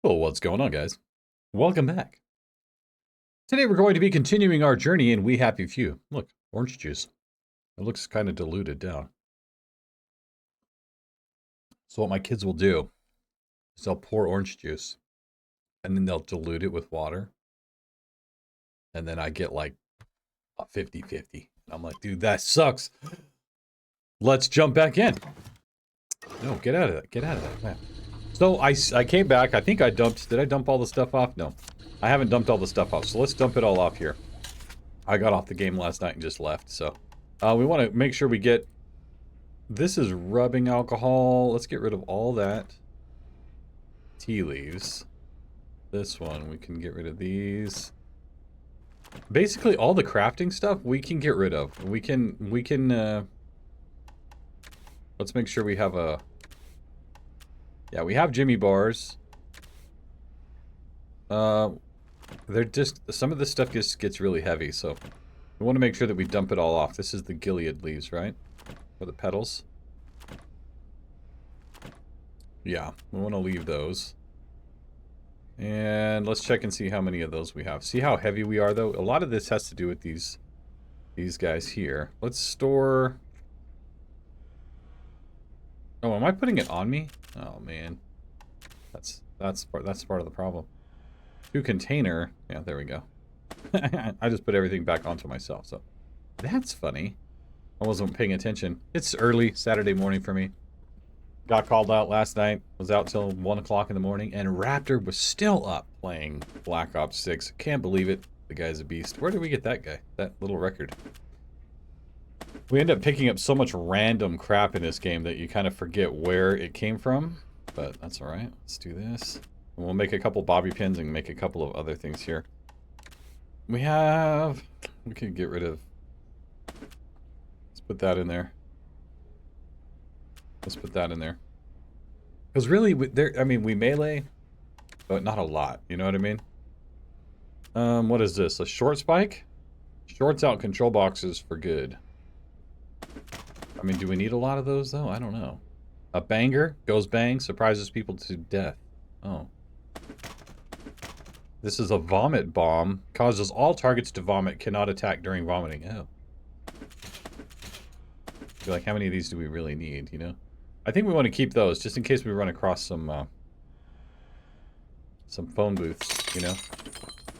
Well, what's going on, guys? Welcome back. Today we're going to be continuing our journey in We Happy Few. Look, orange juice. It looks kind of diluted down. So what my kids will do is they'll pour orange juice and then they'll dilute it with water. And then I get like a 50-50. I'm like, dude, that sucks. Let's jump back in. No, get out of that. Get out of that. Man. So I came back. I think I dumped. Did I dump all the stuff off? No. I haven't dumped all the stuff off. So let's dump it all off here. I got off the game last night and just left. So we want to make sure we get... This is rubbing alcohol. Let's get rid of all that. Tea leaves. This one, we can get rid of these. Basically, all the crafting stuff we can get rid of. We can, let's make sure we have a... Yeah, we have Jimmy bars. They're just... Some of this stuff just gets really heavy, so... We want to make sure that we dump it all off. This is the Gilead leaves, right? Or the petals. Yeah, we want to leave those. And let's check and see how many of those we have. See how heavy we are, though? A lot of this has to do with these guys here. Let's store... Oh, am I putting it on me? Oh, man. That's part of the problem. To container. Yeah, there we go. I just put everything back onto myself, so... That's funny. I wasn't paying attention. It's early Saturday morning for me. Got called out last night. Was out till 1 o'clock in the morning. And Raptor was still up playing Black Ops 6. Can't believe it. The guy's a beast. Where did we get that guy? That little record. We end up picking up so much random crap in this game that you kind of forget where it came from. But that's alright. Let's do this. And we'll make a couple bobby pins and make a couple of other things here. We have... We could get rid of... Let's put that in there. Let's put that in there. Because really, I mean, we melee, but not a lot. You know what I mean? What is this? A short spike? Shorts out control boxes for good. I mean, do we need a lot of those, though? I don't know. A banger goes bang, surprises people to death. Oh. This is a vomit bomb. Causes all targets to vomit. Cannot attack during vomiting. Oh. I feel like, how many of these do we really need, you know? I think we want to keep those, just in case we run across some phone booths, you know?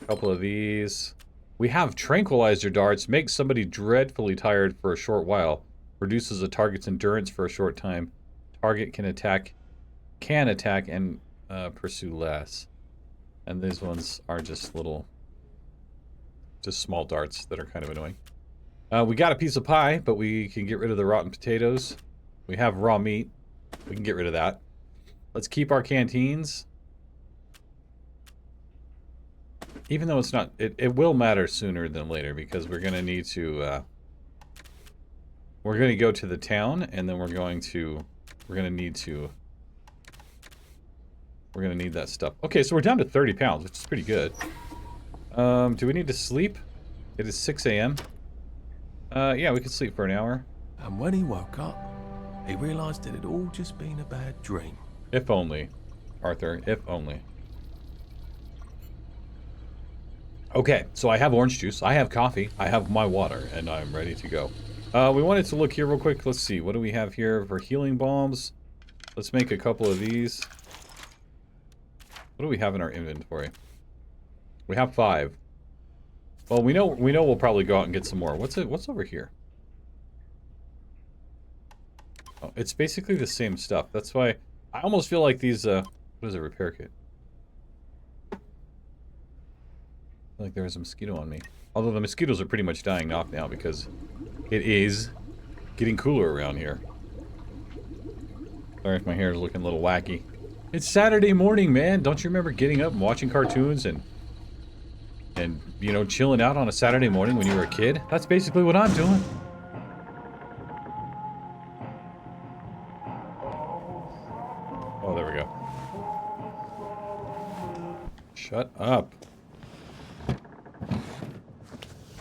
A couple of these. We have tranquilizer darts. Makes somebody dreadfully tired for a short while. Reduces a target's endurance for a short time. Target can attack and pursue less. And these ones are just just small darts that are kind of annoying. We got a piece of pie, but we can get rid of the rotten potatoes. We have raw meat. We can get rid of that. Let's keep our canteens. Even though it's not... It will matter sooner than later, because we're going to need to... we're going to go to the town, and then we're going to need that stuff. Okay, so we're down to 30 pounds, which is pretty good. Do we need to sleep? It is 6 a.m. Yeah, we could sleep for an hour. And when he woke up, he realized it had all just been a bad dream. If only, Arthur, if only. Okay, so I have orange juice, I have coffee, I have my water, and I'm ready to go. We wanted to look here real quick. Let's see, what do we have here for healing bombs? Let's make a couple of these. What do we have in our inventory? We have 5. Well, we know we'll probably go out and get some more. What's over here? Oh, it's basically the same stuff. That's why I almost feel like these what is a repair kit? I feel like there was a mosquito on me. Although the mosquitoes are pretty much dying off now because it is getting cooler around here. Sorry if my hair is looking a little wacky. It's Saturday morning, man. Don't you remember getting up and watching cartoons and you know, chilling out on a Saturday morning when you were a kid? That's basically what I'm doing. Oh, there we go. Shut up.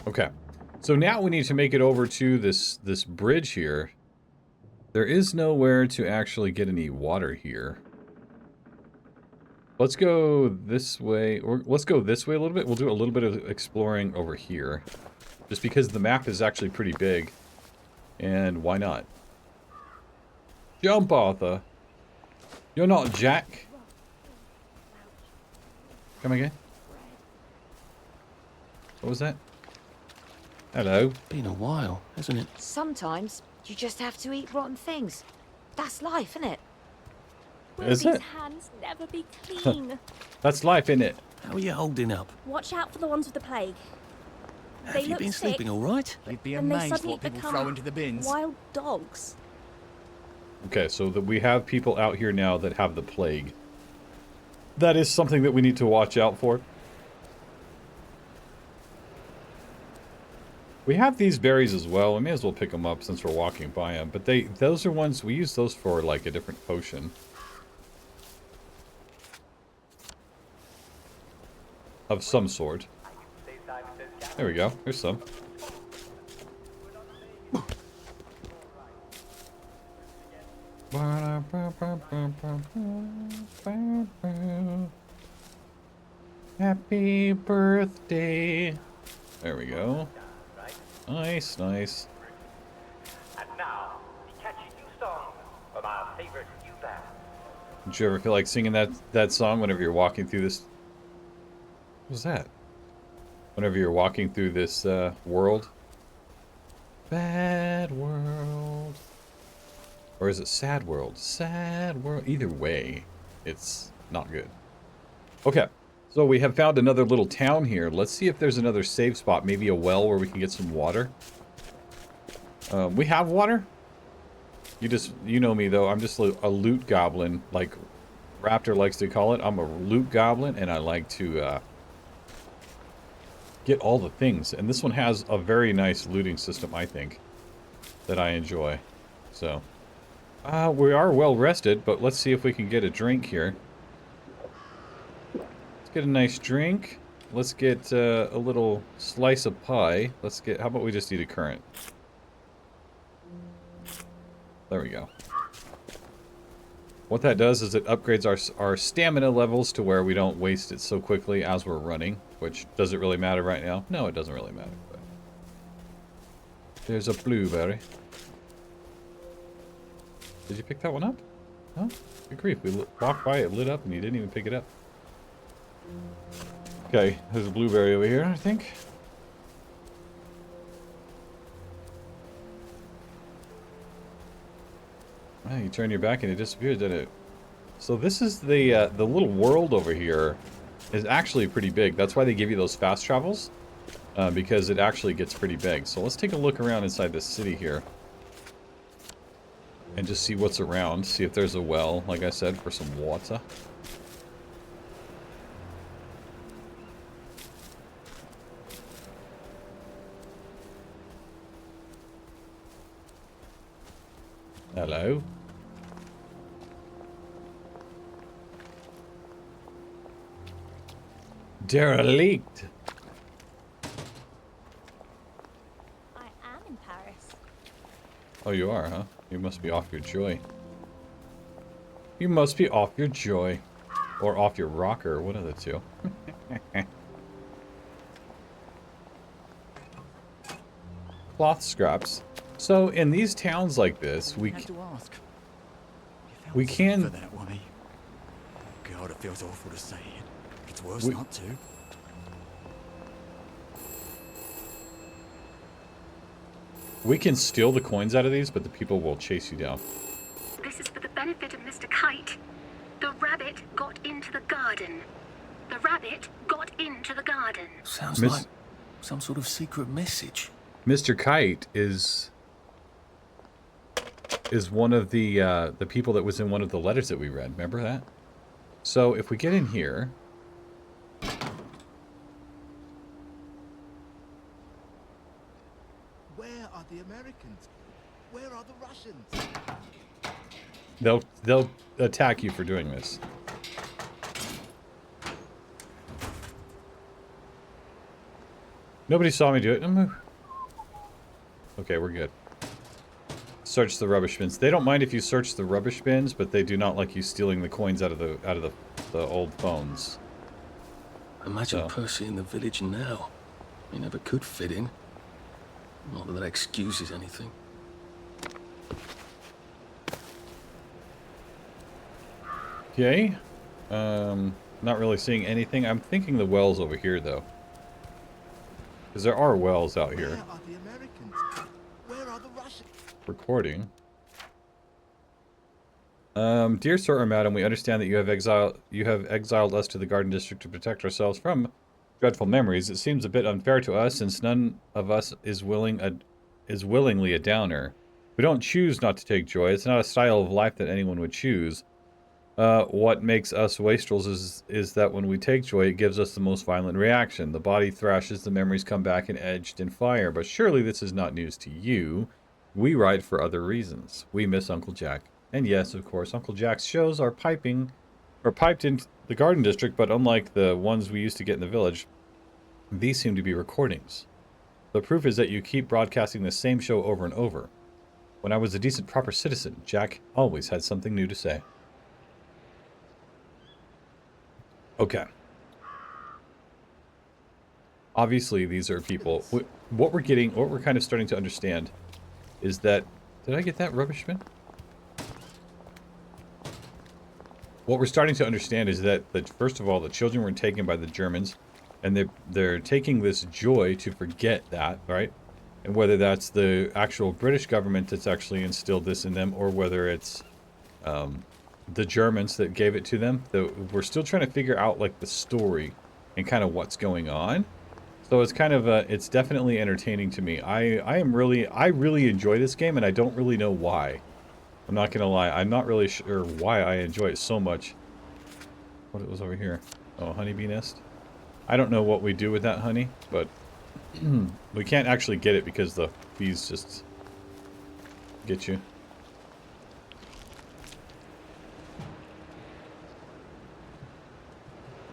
Okay. So now we need to make it over to this bridge here. There is nowhere to actually get any water here. Let's go this way, or let's go this way a little bit. We'll do a little bit of exploring over here. Just because the map is actually pretty big. And why not? Jump, Arthur. You're not Jack. Come again? What was that? Hello. Been a while, hasn't it? Sometimes you just have to eat rotten things. That's life, isn't it? Will Is these it? hands never be clean? That's life, isn't it? How are you holding up? Watch out for the ones with the plague. Have They you look been sick, sleeping all right? You'd be and they amazed suddenly what people become throw into the bins. wild dogs. Okay, so that we have people out here now that have the plague. That is something that we need to watch out for. We have these berries as well. We may as well pick them up since we're walking by them. But those are ones, we use those for like a different potion. Of some sort. There we go. Here's some. Happy birthday. There we go. Nice, nice. And now, the catchy new song from our favorite new band. Did you ever feel like singing that song whenever you're walking through this? What was that? Whenever you're walking through this world? Bad world. Or is it sad world? Sad world. Either way, it's not good. Okay. So we have found another little town here. Let's see if there's another save spot. Maybe a well where we can get some water. We have water. You know me though. I'm just a loot goblin, like Raptor likes to call it. I'm a loot goblin, and I like to get all the things. And this one has a very nice looting system, I think, that I enjoy. So, we are well rested, but let's see if we can get a drink here. Get a nice drink. Let's get a little slice of pie. How about we just eat a currant? There we go. What that does is it upgrades our stamina levels to where we don't waste it so quickly as we're running, which doesn't really matter right now. No, it doesn't really matter. But there's a blueberry. Did you pick that one up? Huh? Good grief. We walked by it, lit up, and you didn't even pick it up. Okay, there's a blueberry over here, I think. Wow, you turn your back and it disappears, didn't it? So this is the little world over here is actually pretty big. That's why they give you those fast travels, because it actually gets pretty big. So let's take a look around inside this city here and just see what's around. See if there's a well, like I said, for some water. Hello. Derelict. I am in Paris. Oh, you are, huh? You must be off your joy. You must be off your joy. Or off your rocker, one of the two. Cloth scraps. So in these towns like this, we had to ask. we can- For that way. God, it feels awful to say it. But it's worse not to. we can steal the coins out of these, but the people will chase you down. This is for the benefit of Mr. Kite. The rabbit got into the garden. The rabbit got into the garden. Sounds Miss- like some sort of secret message. Mr. Kite is one of the people that was in one of the letters that we read. Remember that? So if we get in here, Where are the Americans? Where are the Russians? they'll attack you for doing this. Nobody saw me do it. Move. Okay, we're good. Search the rubbish bins. They don't mind if you search the rubbish bins, but they do not like you stealing the coins out of the the old phones. Imagine So. Percy in the village now. He never could fit in. Not that that excuses anything. Okay. Not really seeing anything. I'm thinking the well's over here, though. Because there are wells out here. Where are the Americans? Where are the Russians? Recording. Dear sir or madam, we understand that you have exiled us to the Garden District to protect ourselves from dreadful memories. It seems a bit unfair to us, since none of us is willingly a downer. We don't choose not to take joy. It's not a style of life that anyone would choose. What makes us wastrels is that when we take joy, it gives us the most violent reaction. The body thrashes, the memories come back and edged in fire. But surely this is not news to you. We write for other reasons. We miss Uncle Jack. And yes, of course, Uncle Jack's shows are piped in the Garden District, but unlike the ones we used to get in the village, these seem to be recordings. The proof is that you keep broadcasting the same show over and over. When I was a decent, proper citizen, Jack always had something new to say. Okay. Obviously, these are people. What we're kind of starting to understand is that... Did I get that rubbish bin? What we're starting to understand is that, first of all, the children were taken by the Germans, and they're taking this joy to forget that, right? And whether that's the actual British government that's actually instilled this in them, or whether it's the Germans that gave it to them, we're still trying to figure out like the story and kind of what's going on. So it's kind of it's definitely entertaining to me. I really enjoy this game, and I don't really know why. I'm not gonna lie, I'm not really sure why I enjoy it so much. What was over here? Oh, honeybee nest. I don't know what we do with that honey, but we can't actually get it because the bees just get you.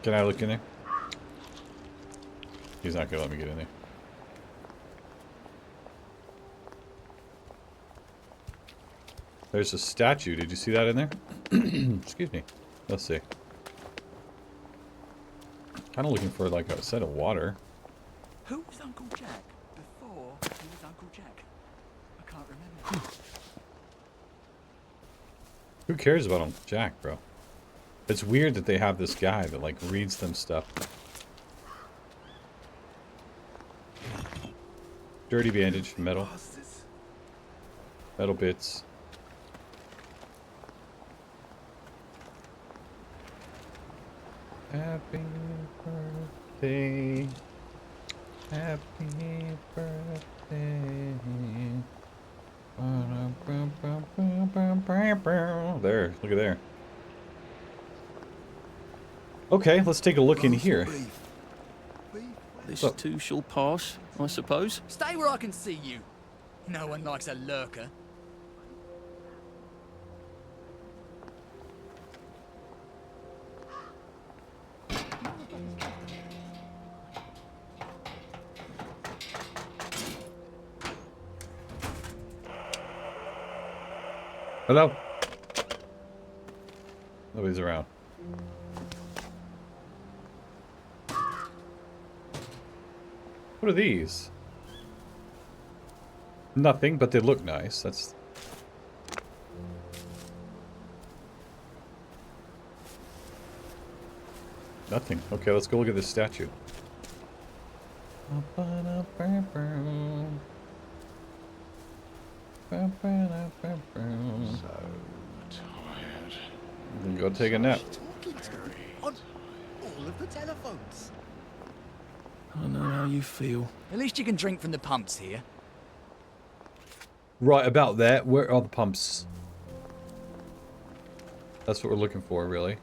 Can I look in there? He's not gonna let me get in there. There's a statue. Did you see that in there? Excuse me. Let's see. Kind of looking for like a set of water. Who was Uncle Jack before he was Uncle Jack? I can't remember. Who cares about Uncle Jack, bro? It's weird that they have this guy that like reads them stuff. Dirty bandage, metal. Metal bits. Happy birthday. Happy birthday. There, look at there. Okay, let's take a look in here. This too shall pass, I suppose. Stay where I can see you. No one likes a lurker. Hello? Nobody's around. What are these? Nothing, but they look nice. That's... Nothing. Okay, let's go look at this statue. Go take a nap. Talking to me on all of the telephones. I know how you feel. At least you can drink from the pumps here. Right about that. Where are the pumps? That's what we're looking for, really.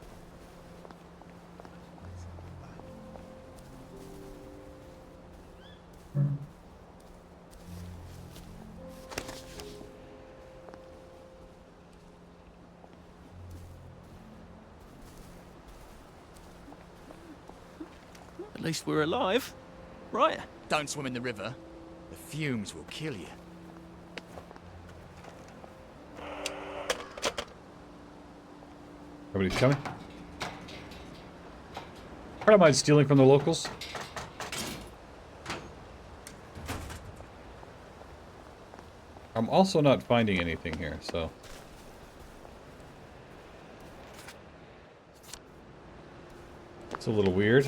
At least we're alive, right? Don't swim in the river. The fumes will kill you. Everybody's coming? I don't mind stealing from the locals. I'm also not finding anything here, so... It's a little weird.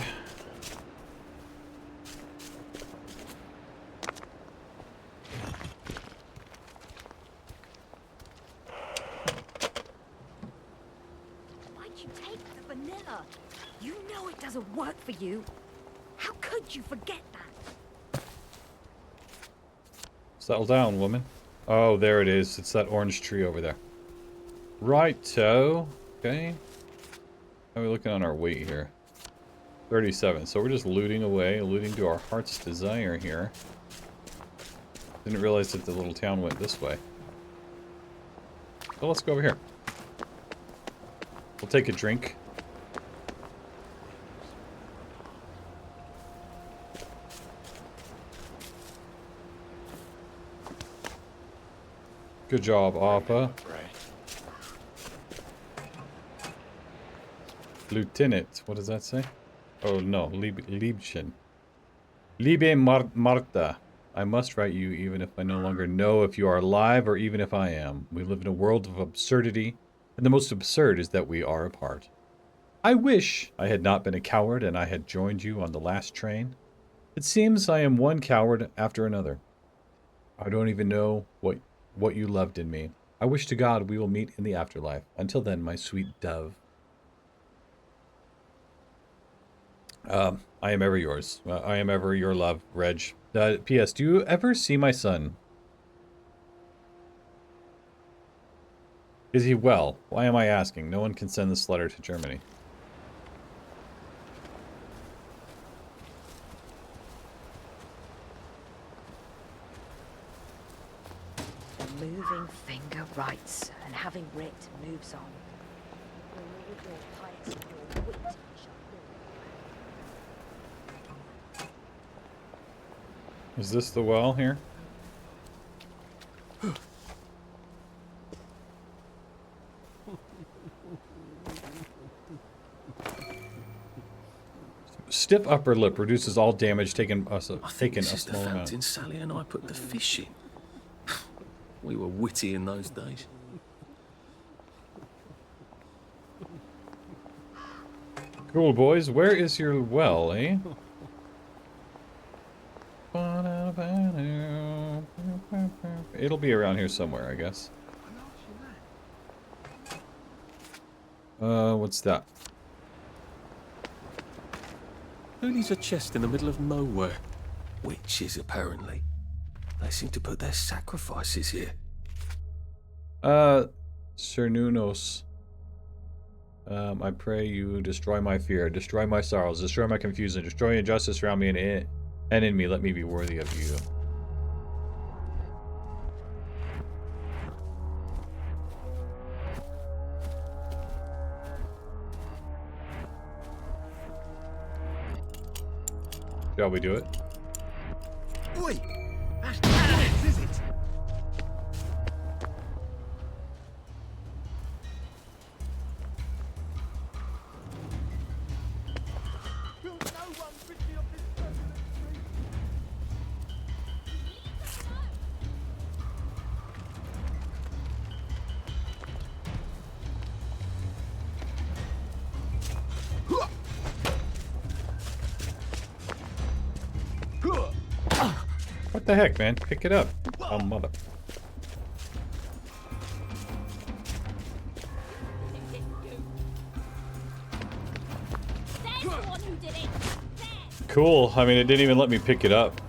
Why'd you take the vanilla? You know it doesn't work for you. How could you forget that? Settle down, woman. Oh, there it is. It's that orange tree over there. Righto. Okay. How are we looking on our weight here? 37. So we're just looting away, looting to our heart's desire here. Didn't realize that the little town went this way. So let's go over here. We'll take a drink. Good job, Appa. Lieutenant, what does that say? Oh no, Liebchen. Liebe Marta. I must write you even if I no longer know if you are alive or even if I am. We live in a world of absurdity, and the most absurd is that we are apart. I wish I had not been a coward and I had joined you on the last train. It seems I am one coward after another. I don't even know what you loved in me. I wish to God we will meet in the afterlife. Until then, my sweet dove. I am ever yours. I am ever your love, Reg. P.S. Do you ever see my son? Is he well? Why am I asking? No one can send this letter to Germany. The moving finger writes, and having writ moves on. Reward your piety, your wit shall Is this the well here? Stiff upper lip reduces all damage taken a small amount. Fountain Sally and I put the fish in. We were witty in those days. Cool, boys. Where is your well, eh? It'll be around here somewhere, I guess. What's that? Who needs a chest in the middle of nowhere? Witches, apparently. They seem to put their sacrifices here. Sir Nunos. I pray you destroy my fear, destroy my sorrows, destroy my confusion, destroy injustice around me and in me. Let me be worthy of you. Shall we do it? Oi! That's not is it? Will no one rid me of this turbulent street? What the heck, man? Pick it up. Oh, mother. There's the one who did it. There. Cool. I mean, it didn't even let me pick it up.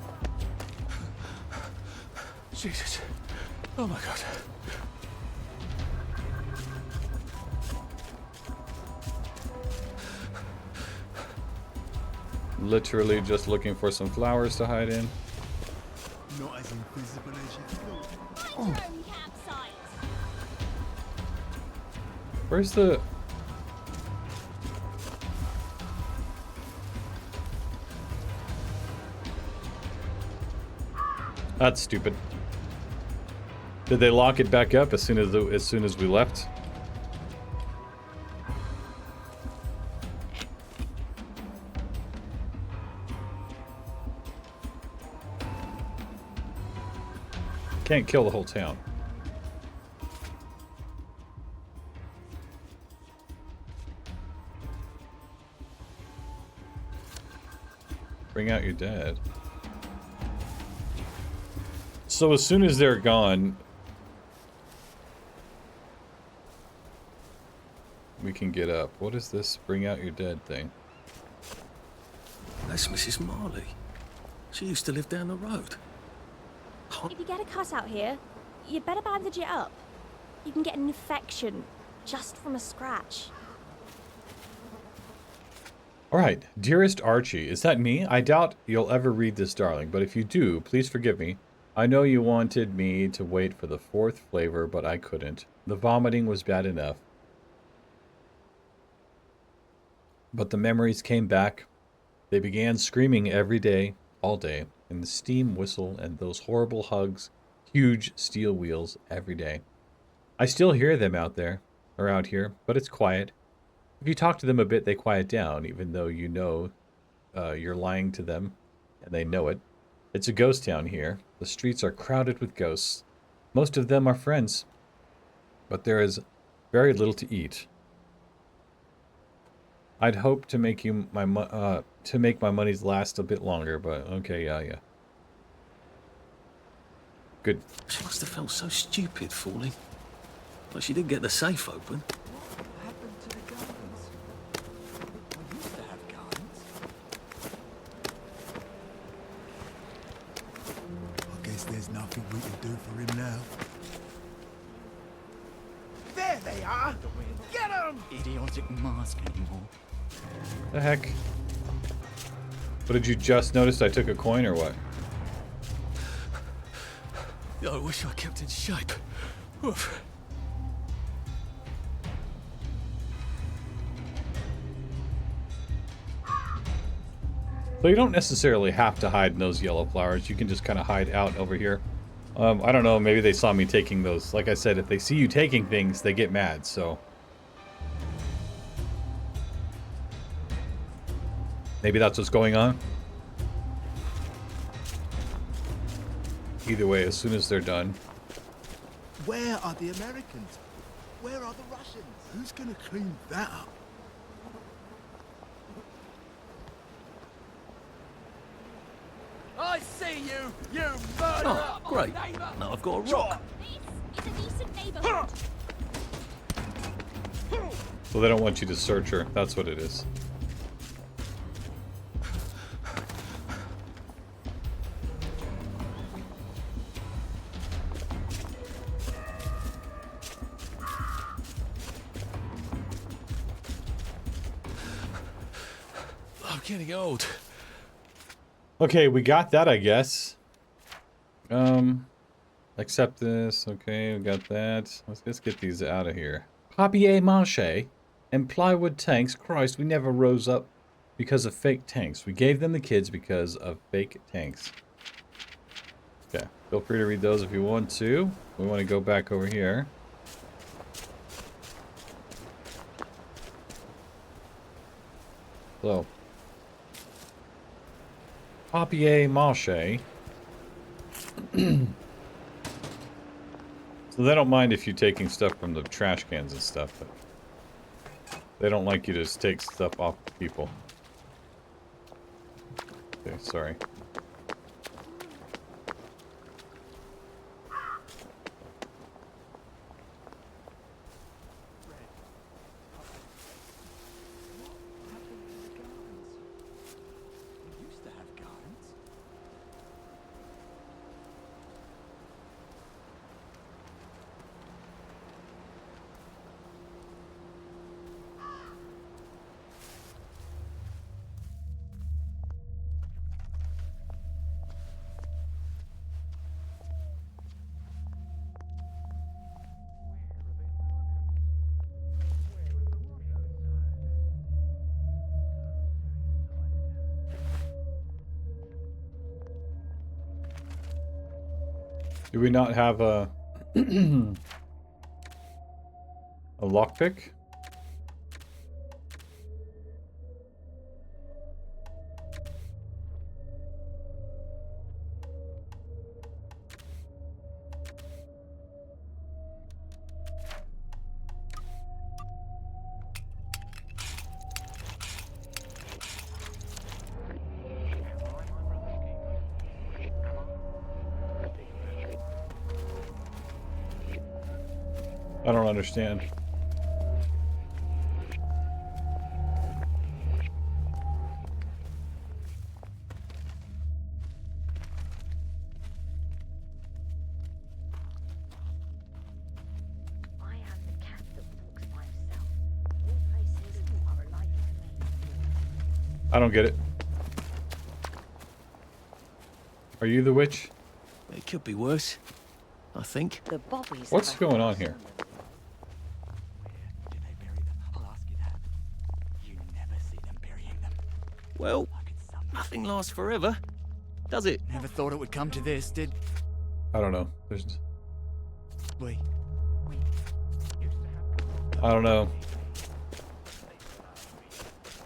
Jesus. Oh my God. Literally just looking for some flowers to hide in. Not as invisible as you thought. Find your own campsite. Where's the... That's stupid. Did they lock it back up as soon as we left? Can't kill the whole town. Bring out your dead. So as soon as they're gone, we can get up. What is this bring out your dead thing? That's Mrs. Marley. She used to live down the road. If you get a cut out here, you better bandage it up. You can get an infection just from a scratch. Alright, dearest Archie, is that me? I doubt you'll ever read this, darling, but if you do, please forgive me. I know you wanted me to wait for the 4th flavor, but I couldn't. The vomiting was bad enough. But the memories came back. They began screaming every day, all day, and the steam whistle and those horrible hugs, huge steel wheels every day. I still hear them out there, or out here, but it's quiet. If you talk to them a bit, they quiet down, even though you know you're lying to them, and they know it. It's a ghost town here. The streets are crowded with ghosts. Most of them are friends, but there is very little to eat. I'd hope to make you my my monies last a bit longer, but okay, yeah. Good. She must have felt so stupid falling. But she didn't get the safe open. What happened to the gardens? We used to have gardens. I guess there's nothing we can do for him now. There they are! Get them! Idiotic mask anymore. The heck? What, did you just notice I took a coin or what? I wish I kept in shape. Oof. So you don't necessarily have to hide in those yellow flowers. You can just kind of hide out over here. I don't know, maybe they saw me taking those. Like I said, if they see you taking things, they get mad, so... maybe that's what's going on. Either way, as soon as they're done. Where are the Americans? Where are the Russians? Who's gonna clean that up? I see you, you murderer! Oh, great. Now I've got a rock. This is a decent neighborhood. So they don't want you to search her. That's what it is. I'm getting old. Okay, we got that, I guess. Accept this. Okay, we got that. Let's get these out of here. Papier-mâché and plywood tanks. Christ, we never rose up because of fake tanks. We gave them the kids because of fake tanks. Okay, feel free to read those if you want to. We want to go back over here. So, papier-mâché. So they don't mind if you're taking stuff from the trash cans and stuff, but they don't like you to just take stuff off people. Okay, sorry. We used to have gardens. Do we not have a a lockpick? I don't understand. I am the cat that walks by himself. All places are alike to me. I don't get it. Are you the witch? It could be worse, I think. The Bobbies. What's have a going on house here? on them. Where did they bury them? I'll ask you that. You never see them burying them. Well, I could somehow... nothing lasts forever, does it? Never thought it would come to this, did I don't know. There's. we? I don't know.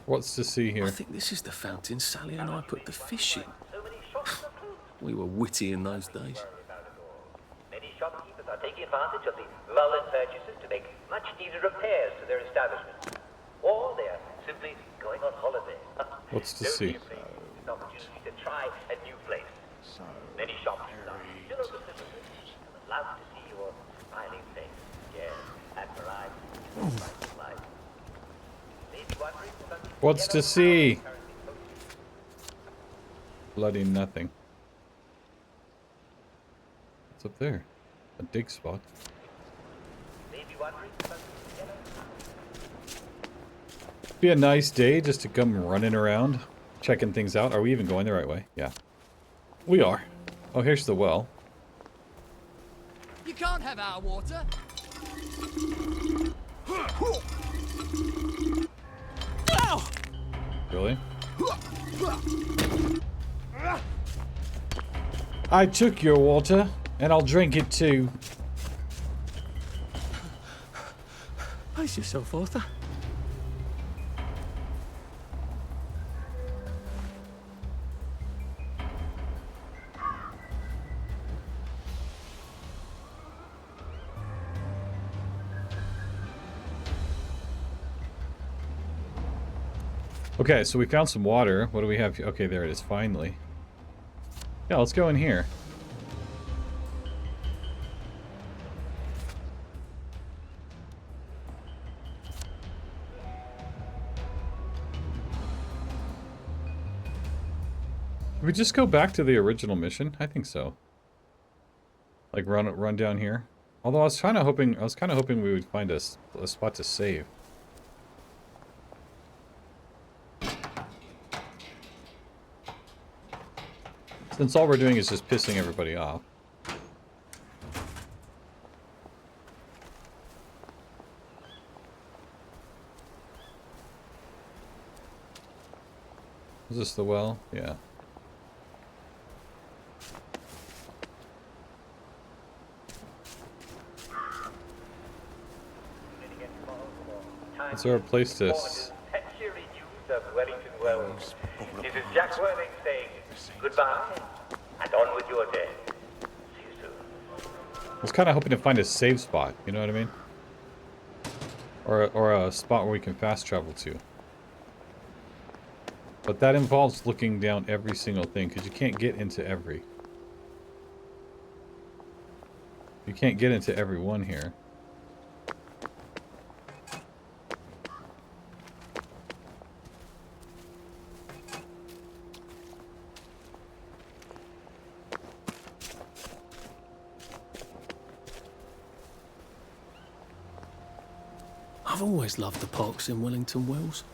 What's to see I here? think this is the fountain Sally and I put the fish in. We were witty in those days. Many shopkeepers are taking advantage of the lull in purchases to make much-needed repairs to their establishments. Or they are simply going on holiday. What's to Don't see? be afraid. It's an opportunity to try a new place. Many shopkeepers are still open businesses and would love to see your smiling face. Yes, and variety is the price of life. Maybe wondering about the What's to yellow see? house currently posted. Bloody nothing. What's up there? A dig spot. Maybe wondering about the yellow Be a nice day just to come running around, checking things out. Are we even going the right way? Yeah. We are. Oh, here's the well. You can't have our water. Really? I took your water, and I'll drink it too. Pace yourself, Arthur. Okay, so we found some water. What do we have? Okay, there it is, finally. Yeah, let's go in here. Did we just go back to the original mission? I think so. Like run down here. Although I was kind of hoping we would find a spot to save. Since all we're doing is just pissing everybody off. Is this the well? Yeah. Is there a place to... and cheery news of Wellington Wells. This is Jack Worthing saying goodbye and on with your day. See you soon. I was kind of hoping to find a save spot, you know what I mean? Or a spot where we can fast travel to. But that involves looking down every single thing, because you can't get into every. You can't get into every one here. I've always loved the parks in Wellington Wells.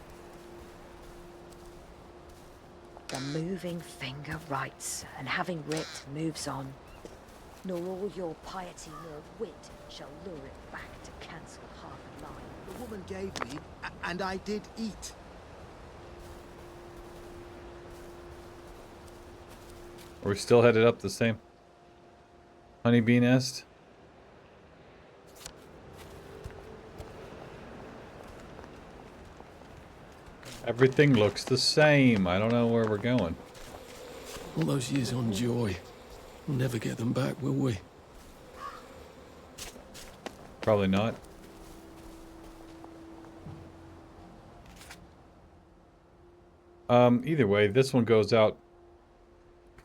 The moving finger writes, and having writ moves on. Nor all your piety nor wit shall lure it back to cancel half a line. The woman gave me, and I did eat. Are we still headed up the same honeybee nest? Everything looks the same. I don't know where we're going. All those years on joy. We'll never get them back, will we? Probably not. Either way, this one goes out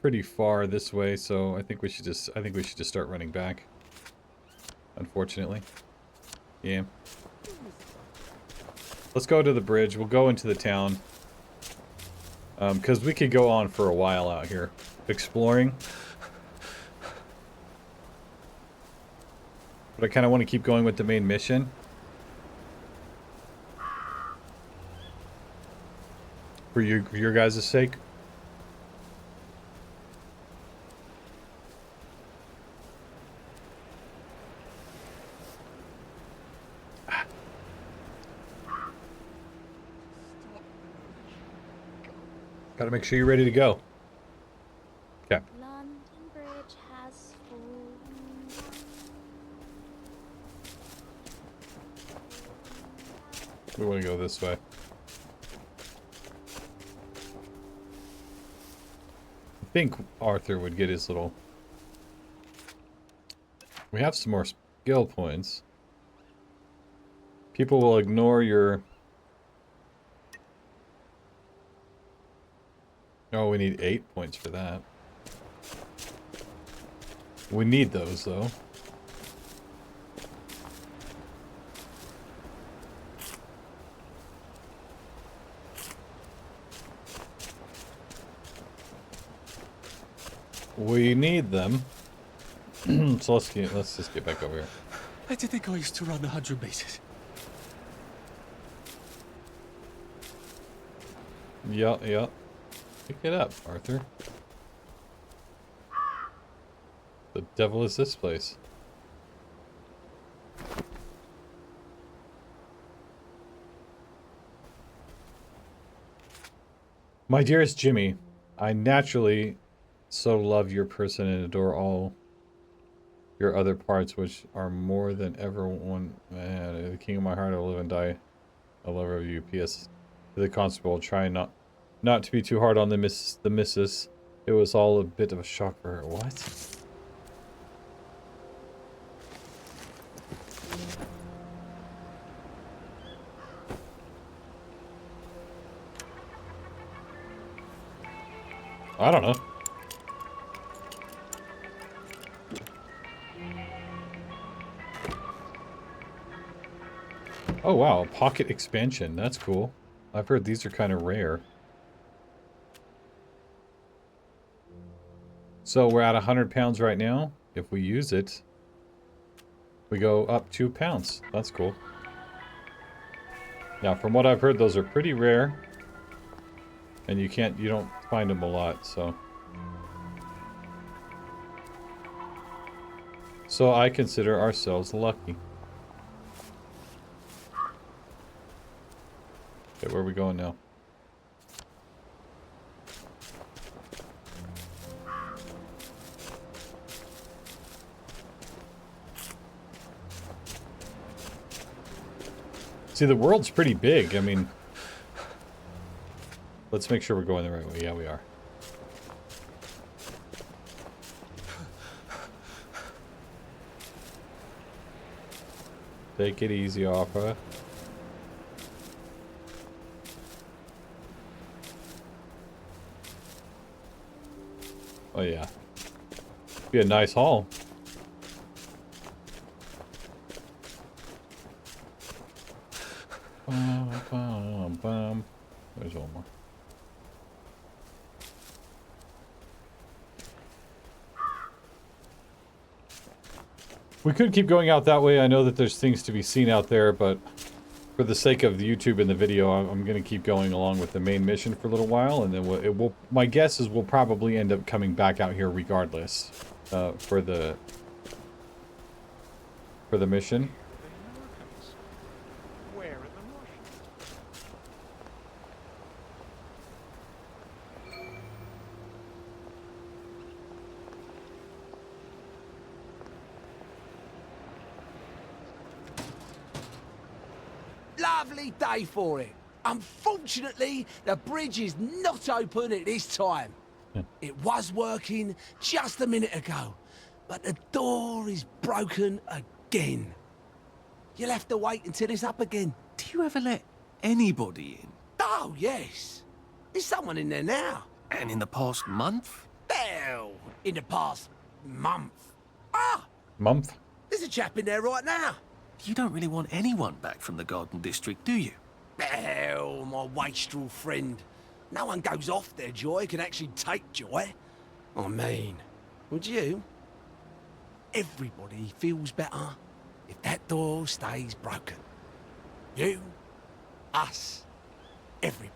pretty far this way, so I think we should just start running back. Unfortunately. Yeah. Let's go to the bridge. We'll go into the town. Because we could go on for a while out here. Exploring. But I kind of want to keep going with the main mission. For your guys' sake. Gotta make sure you're ready to go. Okay. London Bridge has fallen. We want to go this way. I think Arthur would get his little... We have some more skill points. People will ignore your... Oh, we need 8 points for that. We need those, though. We need them. So let's just get back over here. I did think I used to run 100 meters. Yeah. Pick it up, Arthur. The devil is this place? My dearest Jimmy, I naturally so love your person and adore all your other parts, which are more than ever one. Man, the king of my heart, I will live and die a lover of you. P.S. To the constable, try not to be too hard on the missus. It was all a bit of a shock for her. What? I don't know. Oh wow, pocket expansion. That's cool. I've heard these are kind of rare. So we're at 100 pounds right now. If we use it, we go up 2 pounds. That's cool. Yeah, from what I've heard, those are pretty rare. And you don't find them a lot, so. So I consider ourselves lucky. Okay, where are we going now? See, the world's pretty big. I mean, let's make sure we're going the right way. Yeah, we are. Take it easy, Arthur. Oh yeah. Be a nice haul. There's one more. We could keep going out that way. I know that there's things to be seen out there, but for the sake of the YouTube and the video, I'm going to keep going along with the main mission for a little while, and then my guess is we'll probably end up coming back out here regardless for the mission. Where are the Russians? Lovely day for it. Unfortunately, the bridge is not open at this time. It was working just a minute ago, but the door is broken again. You'll have to wait until it's up again. Do you ever let anybody in? Oh, yes. There's someone in there now. And in the past month? Well, in the past month. Ah, Month? there's a chap in there right now. You don't really want anyone back from the Garden District, do you? Hell, my wastrel friend. No one goes off their joy can actually take joy. I mean, would you? Everybody feels better if that door stays broken. You, us, everybody.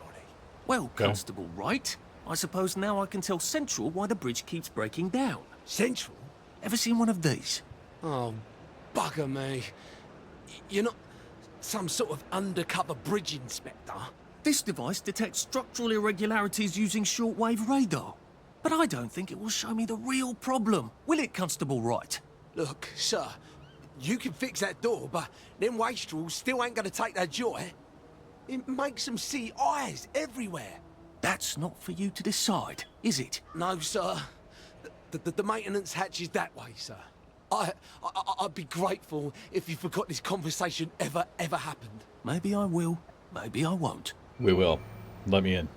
Well, Constable Wright, I suppose now I can tell Central why the bridge keeps breaking down. Central? Ever seen one of these? Oh, bugger me. You're not some sort of undercover bridge inspector? This device detects structural irregularities using shortwave radar. But I don't think it will show me the real problem. Will it, Constable Wright? Look, sir, you can fix that door, but them wastrels still ain't gonna take their joy. It makes them see eyes everywhere. That's not for you to decide, is it? No, sir. The maintenance hatch is that way, sir. I'd be grateful if you forgot this conversation ever happened. Maybe I will, maybe I won't. We will. Let me in.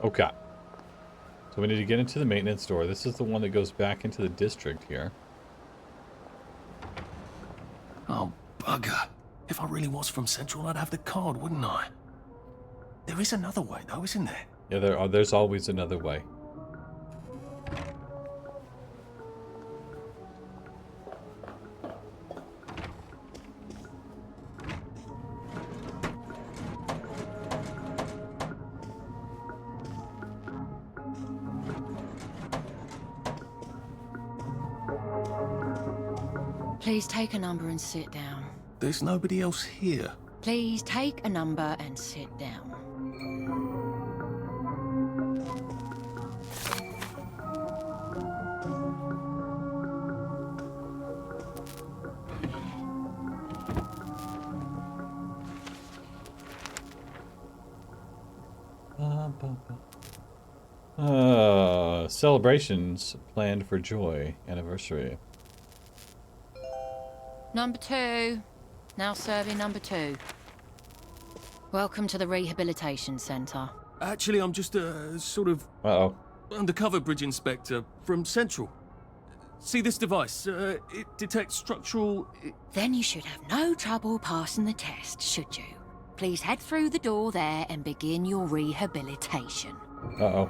Okay. So we need to get into the maintenance door. This is the one that goes back into the district here. Oh, bugger. If I really was from Central, I'd have the card, wouldn't I? There is another way, though, isn't there? Yeah, there's always another way. Please take a number and sit down. There's nobody else here. Please take a number and sit down. Celebrations planned for Joy anniversary. Number 2. Now serving number 2. Welcome to the Rehabilitation Centre. Actually, I'm just a sort of Uh-oh. undercover bridge inspector from Central. See this device? It detects structural... Then you should have no trouble passing the test, should you? Please head through the door there and begin your rehabilitation. Uh-oh.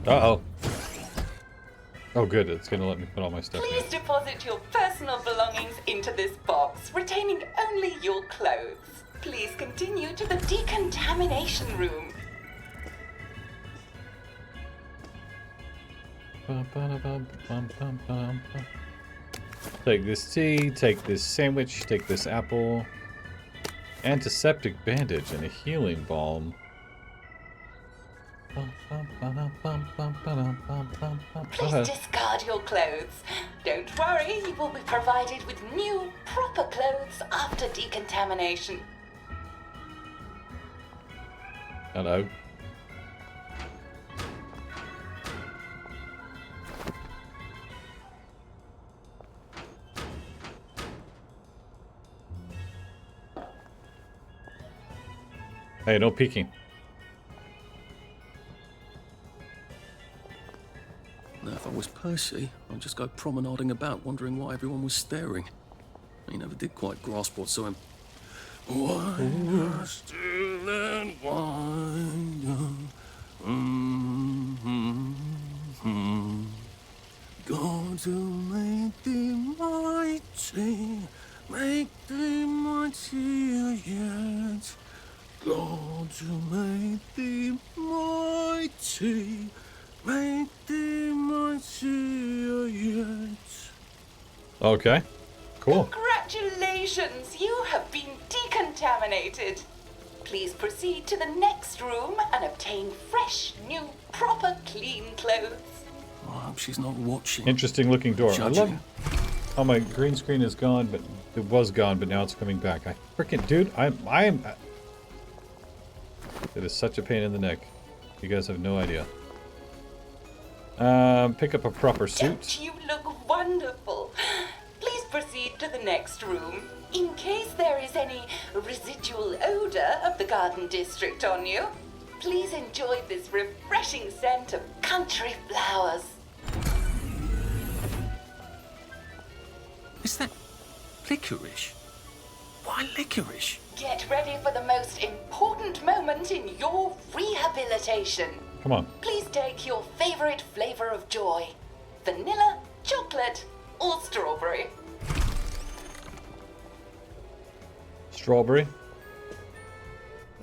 Uh-oh. Oh, good. It's going to let me put all my stuff Please in. deposit your personal belongings into this box, retaining only your clothes. Please continue to the decontamination room. Take this tea, take this sandwich, take this apple. Antiseptic bandage and a healing balm. Please discard your clothes. Don't worry, you will be provided with new, proper clothes after decontamination. Hello. Hey, no peeking. Now, if I was Percy, I'd just go promenading about, wondering why everyone was staring. He never did quite grasp what's so... Why you're still and why going to make thee mighty, make thee mightier yet. God to make thee mighty, make thee mightier yet. Okay. Cool. Congratulations, you have been decontaminated. Please proceed to the next room and obtain fresh, new, proper, clean clothes. I hope she's not watching. Interesting looking door. Judging. I love how my green screen is gone, but it was gone, but now it's coming back. I freaking, dude, I'm it is such a pain in the neck. You guys have no idea. Pick up a proper suit. Don't you look wonderful? Please proceed to the next room. In case there is any residual odor of the garden district on you, please enjoy this refreshing scent of country flowers. Is that licorice? Why licorice? Get ready for the most important moment in your rehabilitation. Come on. Please take your favorite flavor of joy. Vanilla, chocolate, or strawberry. Strawberry.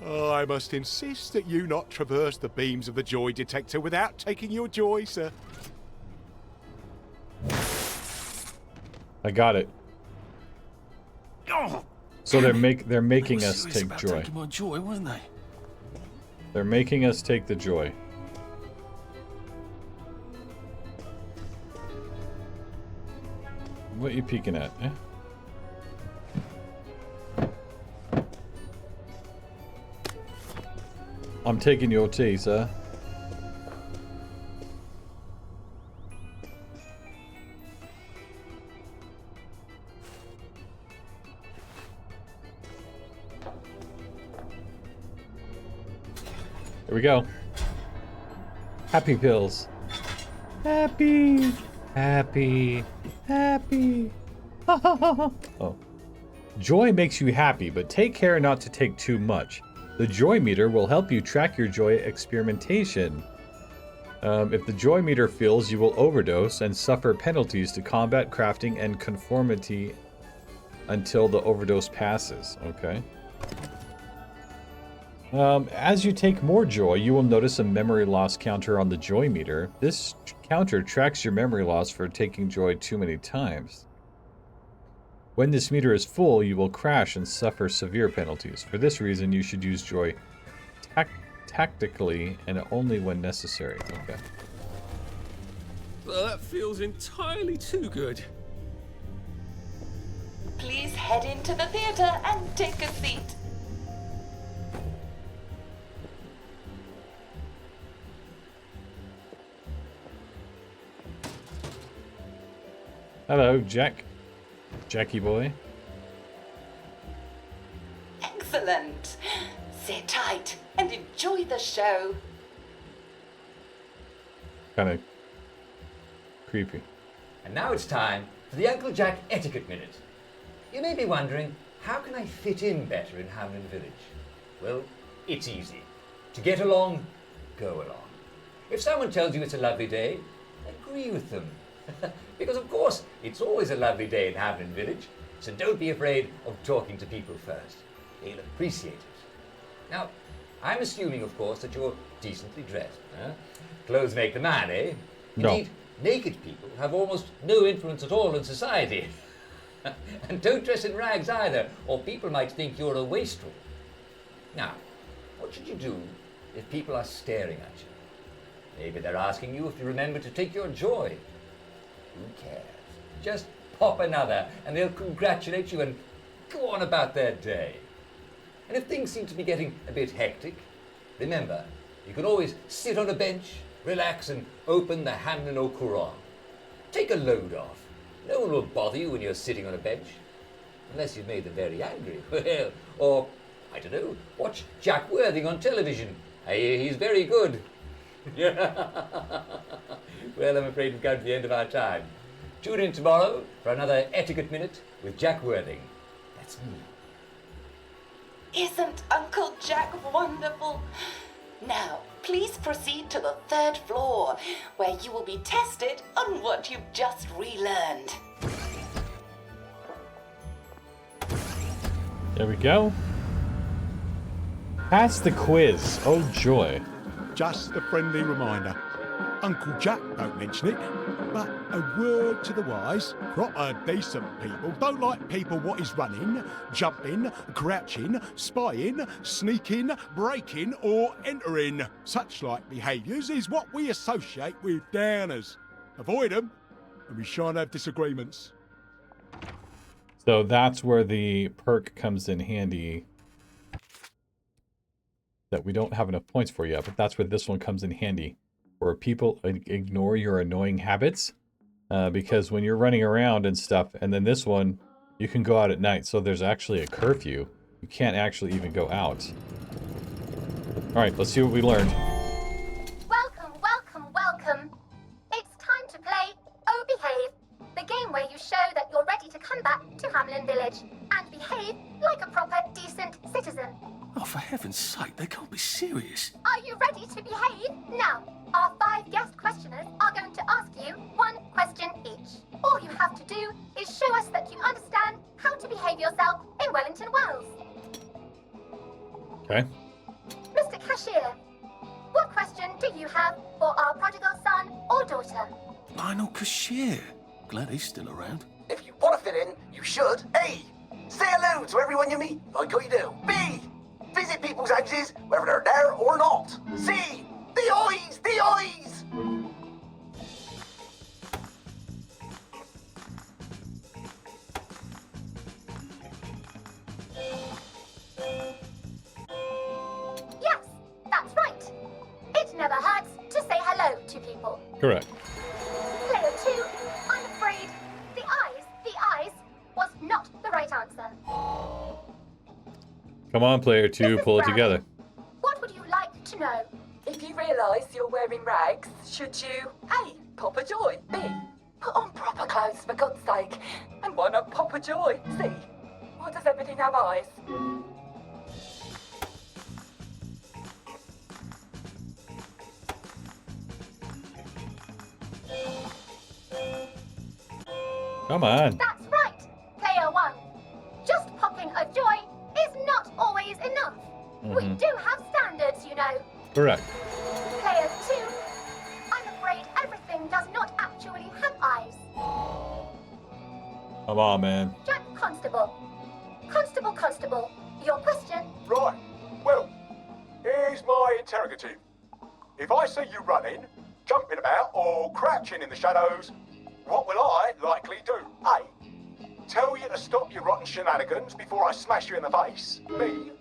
Oh, I must insist that you not traverse the beams of the joy detector without taking your joy, sir. I got it. Oh, So they're making us take about joy. taking my joy, weren't they? They're making us take the joy. What you peeking at, eh? I'm taking your tea, sir. Here we go. Happy pills. Happy. Happy. Happy. Oh. Joy makes you happy, but take care not to take too much. The joy meter will help you track your joy experimentation. If the joy meter fills, you will overdose and suffer penalties to combat, crafting, and conformity until the overdose passes. Okay. As you take more joy, you will notice a memory loss counter on the joy meter. This counter tracks your memory loss for taking joy too many times. When this meter is full, you will crash and suffer severe penalties. For this reason, you should use joy tactically and only when necessary. Okay. Well, that feels entirely too good. Please head into the theater and take a seat. Hello, Jack. Jackie boy. Excellent. Sit tight and enjoy the show. Kind of creepy. And now it's time for the Uncle Jack Etiquette Minute. You may be wondering, how can I fit in better in Hamlin Village? Well, it's easy. To get along, go along. If someone tells you it's a lovely day, agree with them. Because of course, it's always a lovely day in Hamlin Village, so don't be afraid of talking to people first. They'll appreciate it. Now, I'm assuming, of course, that you're decently dressed. Huh? Clothes make the man, eh? No. Indeed, naked people have almost no influence at all in society. And don't dress in rags either, or people might think you're a wastrel. Now, what should you do if people are staring at you? Maybe they're asking you if you remember to take your joy. Who cares? Just pop another and they'll congratulate you and go on about their day. And if things seem to be getting a bit hectic, remember, you can always sit on a bench, relax and open the Hamlin au Courant. Take a load off. No one will bother you when you're sitting on a bench. Unless you've made them very angry. Well, or, I don't know, watch Jack Worthing on television. I hear he's very good. Well, I'm afraid we've come to the end of our time. Tune in tomorrow for another Etiquette Minute with Jack Worthing. That's me. Isn't Uncle Jack wonderful? Now, please proceed to the 3rd floor, where you will be tested on what you've just relearned. There we go. Pass the quiz. Oh, joy. Just a friendly reminder. Uncle Jack don't mention it, but a word to the wise, proper decent people don't like people what is running, jumping, crouching, spying, sneaking, breaking or entering. Such like behaviours is what we associate with downers. Avoid them and we shan't have disagreements. So that's where the perk comes in handy that we don't have enough points for yet, but that's where this one comes in handy. Where people ignore your annoying habits, because when you're running around and stuff, and then this one, you can go out at night, so there's actually a curfew. You can't actually even go out. Alright, let's see what we learned. Welcome, welcome, welcome. It's time to play Oh Behave, the game where you show that you're ready to come back to Hamlin Village and behave like a proper, decent citizen. Oh, for heaven's sake, they can't be serious. Are you ready to behave? Now, our 5 guest questioners are going to ask you 1 question each. All you have to do is show us that you understand how to behave yourself in Wellington Wells. Okay. Mr. Cashier, what question do you have for our prodigal son or daughter? Lionel Cashier. Glad he's still around. If you want to fit in, you should. A. Say hello to everyone you meet, like how you do. B. Visit people's houses, whether they're there or not. C. The eyes! The eyes! Yes, that's right. It never hurts to say hello to people. Correct. Player 2, I'm afraid the eyes was not the right answer. Come on, player 2, pull it together. What would you like to know? If you realise you're wearing rags, should you A. Pop a joy, B. Put on proper clothes for God's sake, and why not pop a joy, C. Why does everything have eyes? Come on. That's right, player 1. Just popping a joy is not always enough. We do have standards, you know. Correct. Player 2, I'm afraid everything does not actually have eyes. Come on, man. Jack Constable. Constable, your question? Right. Well, here's my interrogative. If I see you running, jumping about, or crouching in the shadows, what will I likely do? A. Tell you to stop your rotten shenanigans before I smash you in the face. B.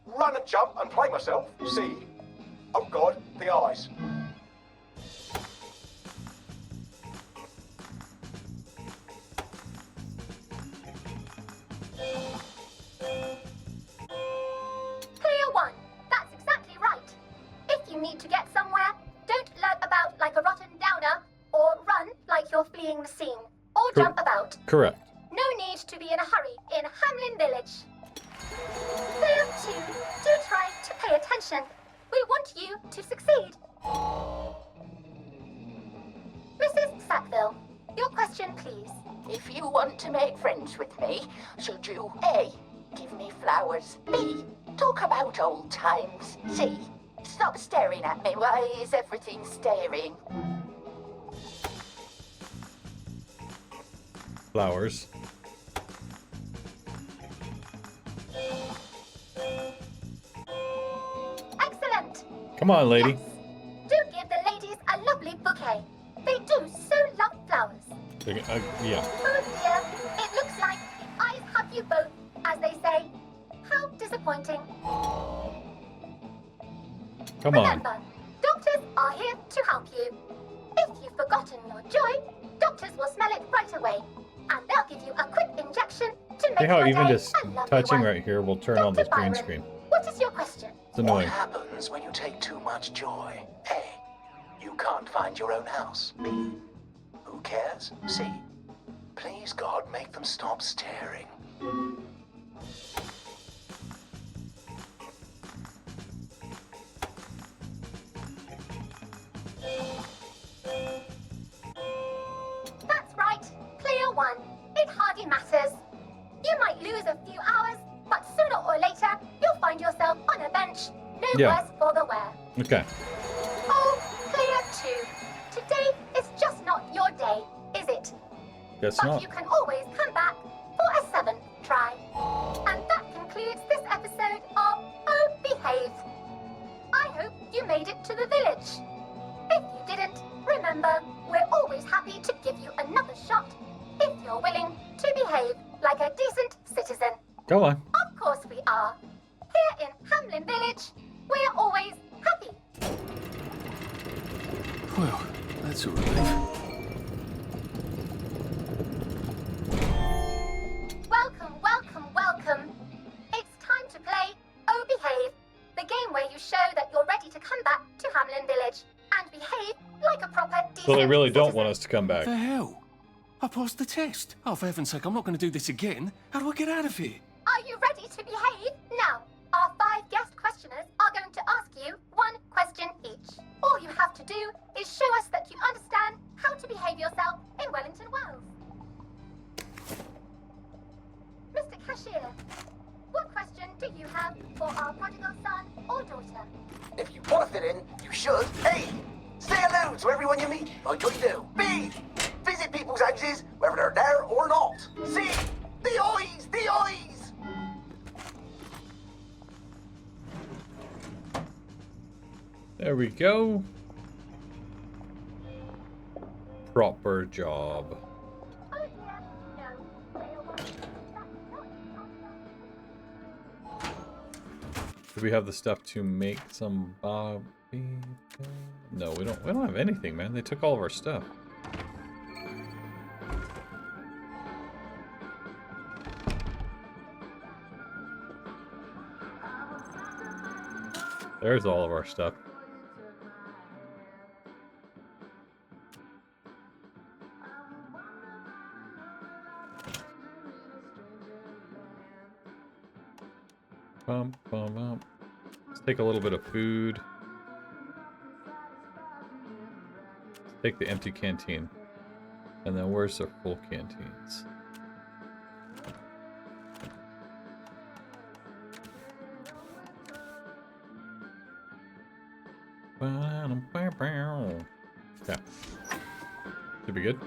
Run and jump and play myself. C. Oh God, the eyes. Player 1, that's exactly right. If you need to get somewhere, don't lurk about like a rotten downer, or run like you're fleeing the scene, or jump about. Correct. No need to be in a hurry in Hamlin Village. Player 2, do try to pay attention. We want you to succeed. Mrs. Sackville, your question, please. If you want to make friends with me, should you A. Give me flowers, B. Talk about old times, C. Stop staring at me, why is everything staring? Flowers. Excellent. Come on, lady. Do give the ladies a lovely bouquet. They do so love flowers. Yeah. Oh dear, it looks like the eyes have you both, as they say. How disappointing. Come on. Remember, doctors are here to help you. If you've forgotten your joy, doctors will smell it right away, and they'll give you a quick injection to make See how your even day just a lovely touching one. right here will turn on this green screen. What is your question? It's annoying. What happens when you take too much joy? A. You can't find your own house. B. Who cares? C. Please, God, make them stop staring. That's right, player 1. It hardly matters. You might lose a few hours, but sooner or later, you'll find yourself on a bench. No worse for the wear. Okay. Oh, player 2. Today is just not your day, is it? Guess But not. you can always come back for a 7th try. And that concludes this episode of Oh Behave. I hope you made it to the village. If you didn't, remember, we're always happy to give you another shot if you're willing to behave like a decent citizen. Go on. Of course we are. Here in Hamlin Village, we're always happy. Well, that's a relief. So they really don't want us to come back. The hell? I passed the test. Oh, for heaven's sake, I'm not going to do this again. How do I get out of here? Are you ready to behave? Now, our 5 guest questioners are going to ask you 1 question each. All you have to do is show us that you understand how to behave yourself in Wellington Wells. Mr. Cashier, what question do you have for our prodigal son or daughter? If you want to fit in, you should. A. Say hello to everyone you meet, like you do. B. Visit people's houses, whether they're there or not. C. The eyes! The eyes! There we go. Proper job. Oh dear, no. They are worried. That's not Do we have the stuff to make some Bobby? No, we don't have anything, man. They took all of our stuff. There's all of our stuff. Bum, bum, bum. Let's take a little bit of food. Take the empty canteen. And then where's the full canteens? Yeah. Should be good.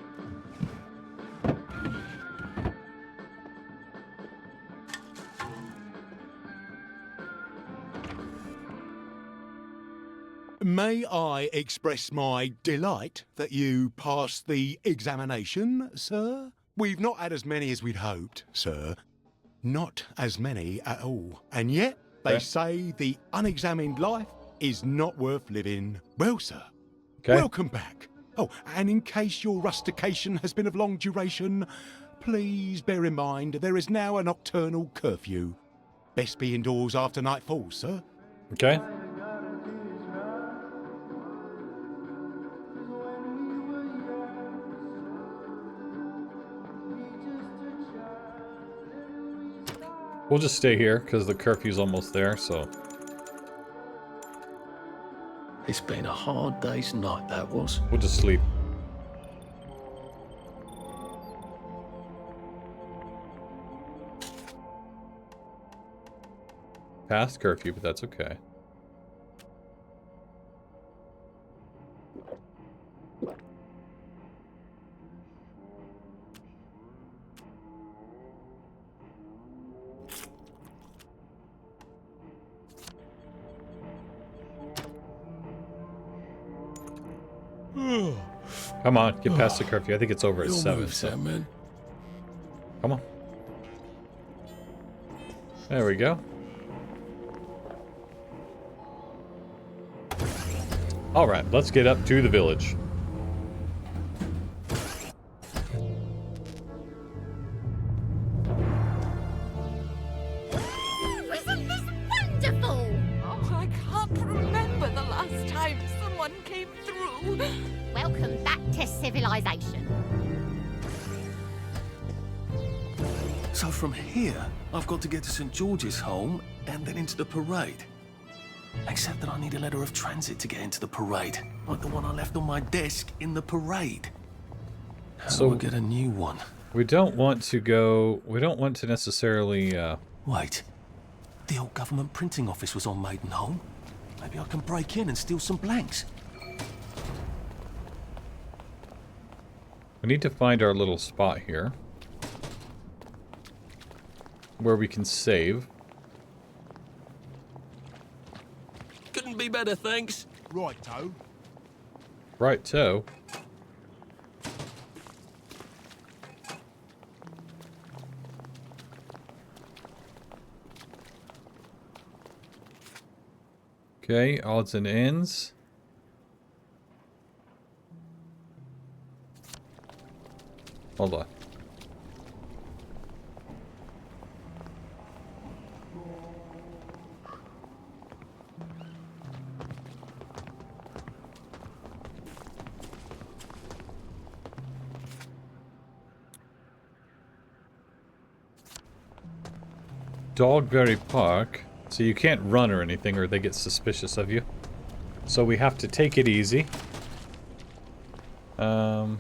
May I express my delight that you passed the examination, sir? We've not had as many as we'd hoped, sir. Not as many at all. And yet, they say the unexamined life is not worth living. Well, sir, welcome back. Oh, and in case your rustication has been of long duration, please bear in mind there is now a nocturnal curfew. Best be indoors after nightfall, sir. Okay. We'll just stay here because the curfew's almost there, so. It's been a hard day's night, that was. We'll just sleep. Past curfew, but that's okay. Come on, get past the curfew. I think it's over at 7. So. Man. Come on. There we go. All right, let's get up to the village. Isn't this wonderful? Oh, I can't remember the last time someone came through. Welcome back to civilization. So from here, I've got to get to St. George's home and then into the parade. Except that I need a letter of transit to get into the parade, like the one I left on my desk in the parade. How do I get a new one? We don't want to go. We don't want to necessarily. Wait, the old government printing office was on Maidenholm. Maybe I can break in and steal some blanks. We need to find our little spot here where we can save. Couldn't be better, thanks. Righto. Righto. Okay, odds and ends. Hold on. Dogberry Park. So you can't run or anything or they get suspicious of you. So we have to take it easy. But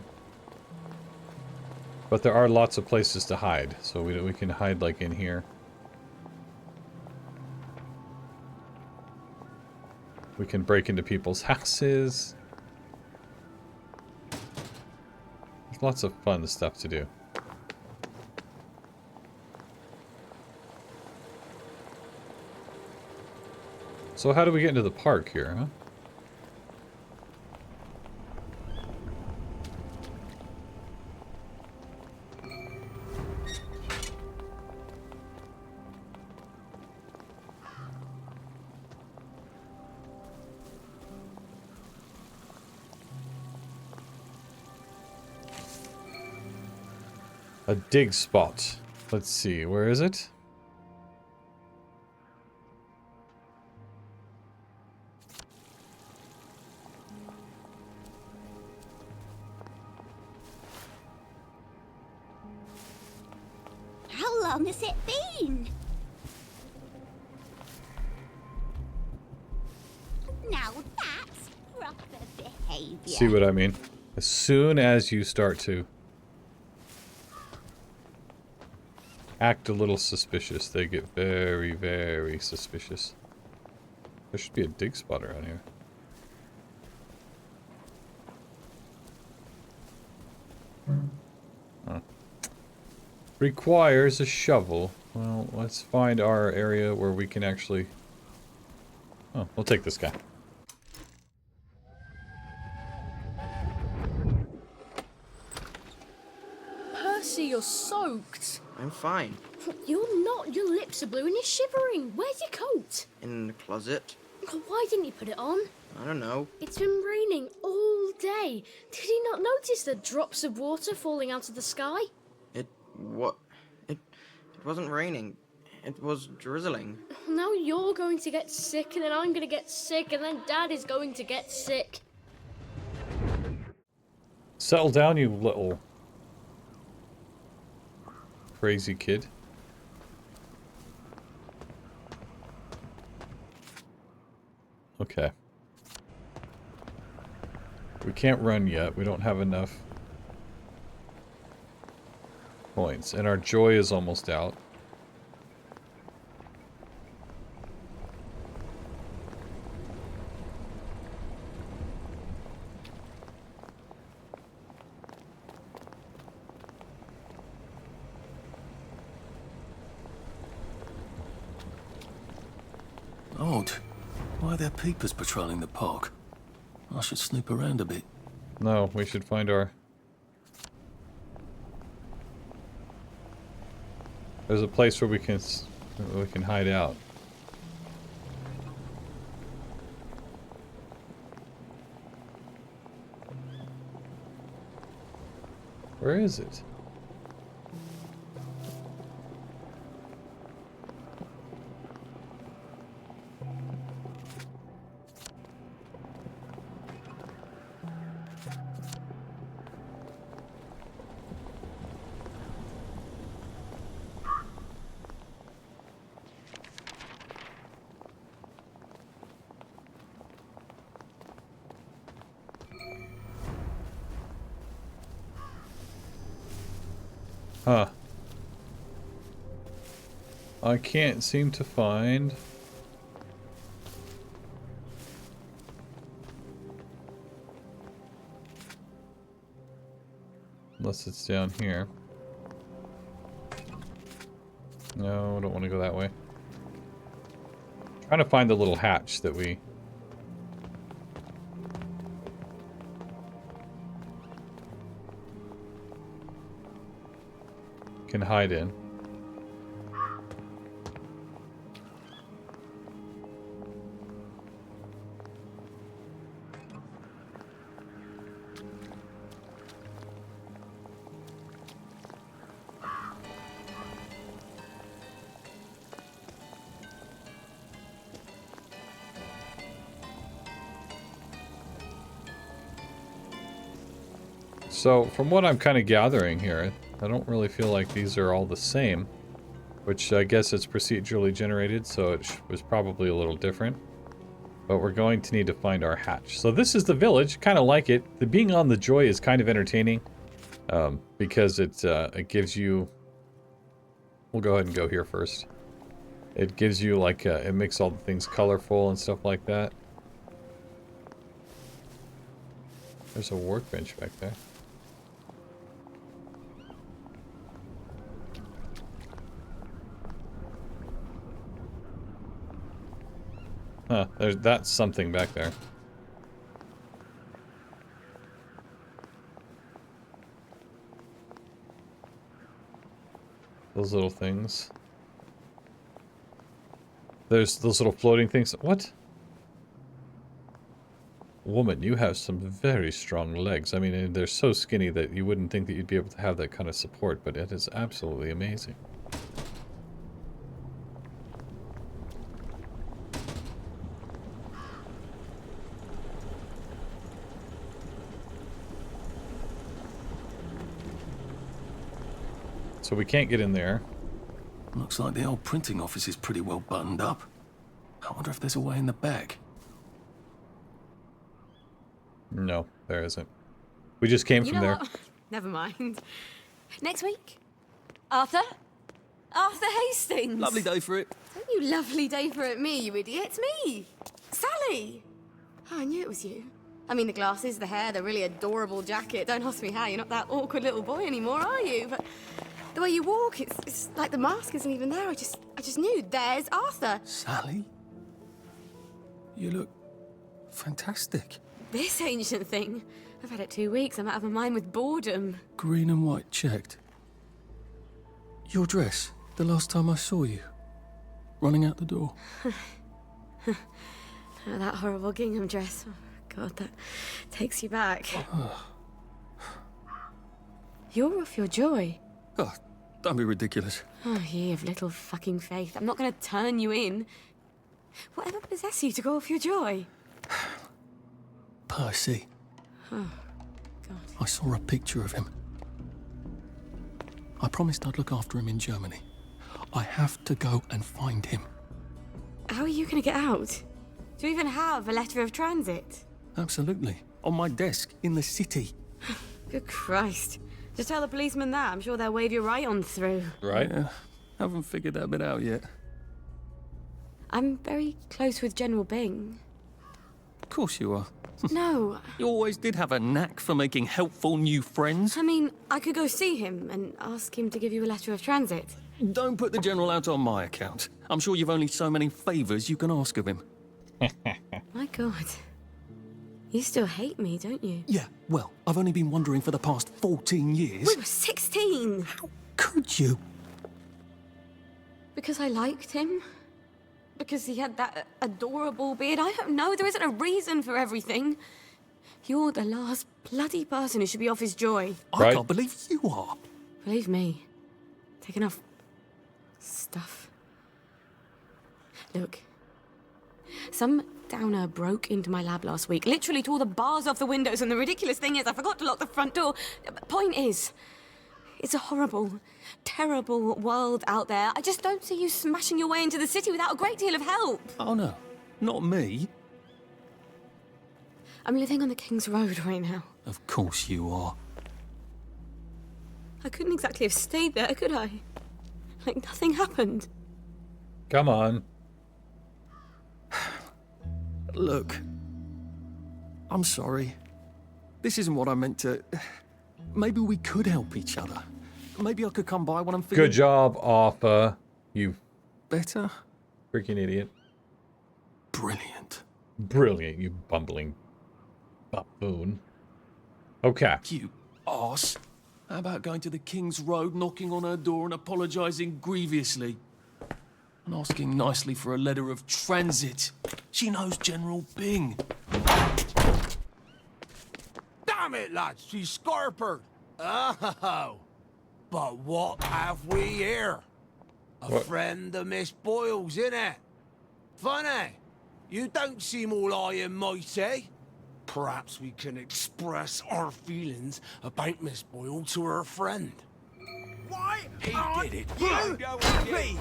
there are lots of places to hide. So we can hide like in here. We can break into people's houses. There's lots of fun stuff to do. So how do we get into the park here, huh? A dig spot. Let's see, where is it? How long has it been? Now that's proper behavior. See what I mean? As soon as you start to act a little suspicious, they get very, very suspicious. There should be a dig spot around here. Huh. Requires a shovel. Well, let's find our area where we can actually... Oh, we'll take this guy. Percy, you're soaked. I'm fine. You're not. Your lips are blue and you're shivering. Where's your coat? In the closet. Why didn't you put it on? I don't know. It's been raining all day. Did you not notice the drops of water falling out of the sky? It wasn't raining. It was drizzling. Now you're going to get sick, and then I'm going to get sick, and then Dad is going to get sick. Settle down, you little crazy kid. Okay. We can't run yet. We don't have enough points. And our joy is almost out. Odd. Why are there peepers patrolling the park? I should snoop around a bit. No, we should find our... There's a place where we can hide out. Where is it? Huh. I can't seem to find... Unless it's down here. No, I don't want to go that way. Trying to find the little hatch that we... can hide in. So, from what I'm kind of gathering here, I don't really feel like these are all the same. which I guess it's procedurally generated, so it was probably a little different. But we're going to need to find our hatch. So this is the village. Kind of like it. The being on the Joy is kind of entertaining because it gives you... We'll go ahead and go here first. It gives you like, it makes all the things colorful and stuff like that. There's a workbench back there. Huh, that's something back there. Those little things. There's those little floating things. What? Woman, you have some very strong legs. I mean, they're so skinny that you wouldn't think that you'd be able to have that kind of support, but it is absolutely amazing. So we can't get in there. Looks like the old printing office is pretty well buttoned up. I wonder if there's a way in the back. No, there isn't. We just came from there. What? Never mind. Next week? Arthur? Arthur Hastings! Lovely day for it. Don't you lovely day for it me, you idiot. It's me! Sally! Oh, I knew it was you. I mean, the glasses, the hair, the really adorable jacket. Don't ask me how. You're not that awkward little boy anymore, are you? But the way you walk, it's like the mask isn't even there. I just knew. There's Arthur. Sally? You look fantastic. This ancient thing. I've had it 2 weeks. I'm out of my mind with boredom. Green and white checked. Your dress, the last time I saw you. Running out the door. Oh, that horrible gingham dress. Oh, God, that takes you back. You're off your joy. Oh, don't be ridiculous. Oh, ye of little fucking faith. I'm not going to turn you in. Whatever possessed you to go off your joy? Percy. Oh, God. I saw a picture of him. I promised I'd look after him in Germany. I have to go and find him. How are you going to get out? Do you even have a letter of transit? Absolutely. On my desk, in the city. Good Christ. Just tell the policeman that. I'm sure they'll wave you right on through. Right? Yeah, haven't figured that bit out yet. I'm very close with General Bing. Of course you are. No. You always did have a knack for making helpful new friends. I mean, I could go see him and ask him to give you a letter of transit. Don't put the General out on my account. I'm sure you've only so many favours you can ask of him. My God. You still hate me, don't you? Yeah, well, I've only been wondering for the past 14 years. We were 16! How could you? Because I liked him? Because he had that adorable beard? I don't know. There isn't a reason for everything. You're the last bloody person who should be off his joy. I can't believe you are. Believe me. Take enough stuff. Look. Some downer broke into my lab last week, literally tore the bars off the windows, and the ridiculous thing is I forgot to lock the front door. Point is, it's a horrible, terrible world out there. I just don't see you smashing your way into the city without a great deal of help. Oh no, not me. I'm living on the King's Road right now. Of course you are. I couldn't exactly have stayed there, could I? Like nothing happened. Come on. Look, I'm sorry. This isn't what I meant to... Maybe we could help each other. Maybe I could come by when I'm feeling... Good job, Arthur. You... Better? Freaking idiot. Brilliant. Brilliant, you bumbling buffoon. Okay. You arse. How about going to the King's Road, knocking on her door and apologising grievously? And asking nicely for a letter of transit. She knows General Bing. Damn it, lads, she's scarpered. Oh, but what have we here? A friend of Miss Boyle's, innit? Funny, you don't seem all high and mighty. Perhaps we can express our feelings about Miss Boyle to her friend. why He aren't did it. you Go happy?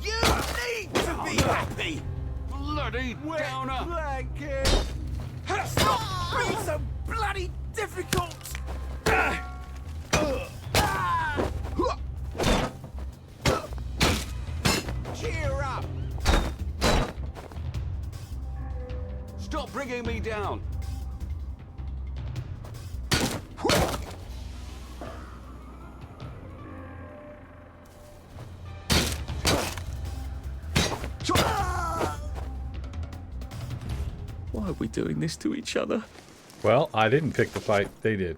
You need to be happy. Bloody downer. Blanket. Stop being so bloody difficult. Cheer up. Stop bringing me down. Why are we doing this to each other? Well, I didn't pick the fight. They did.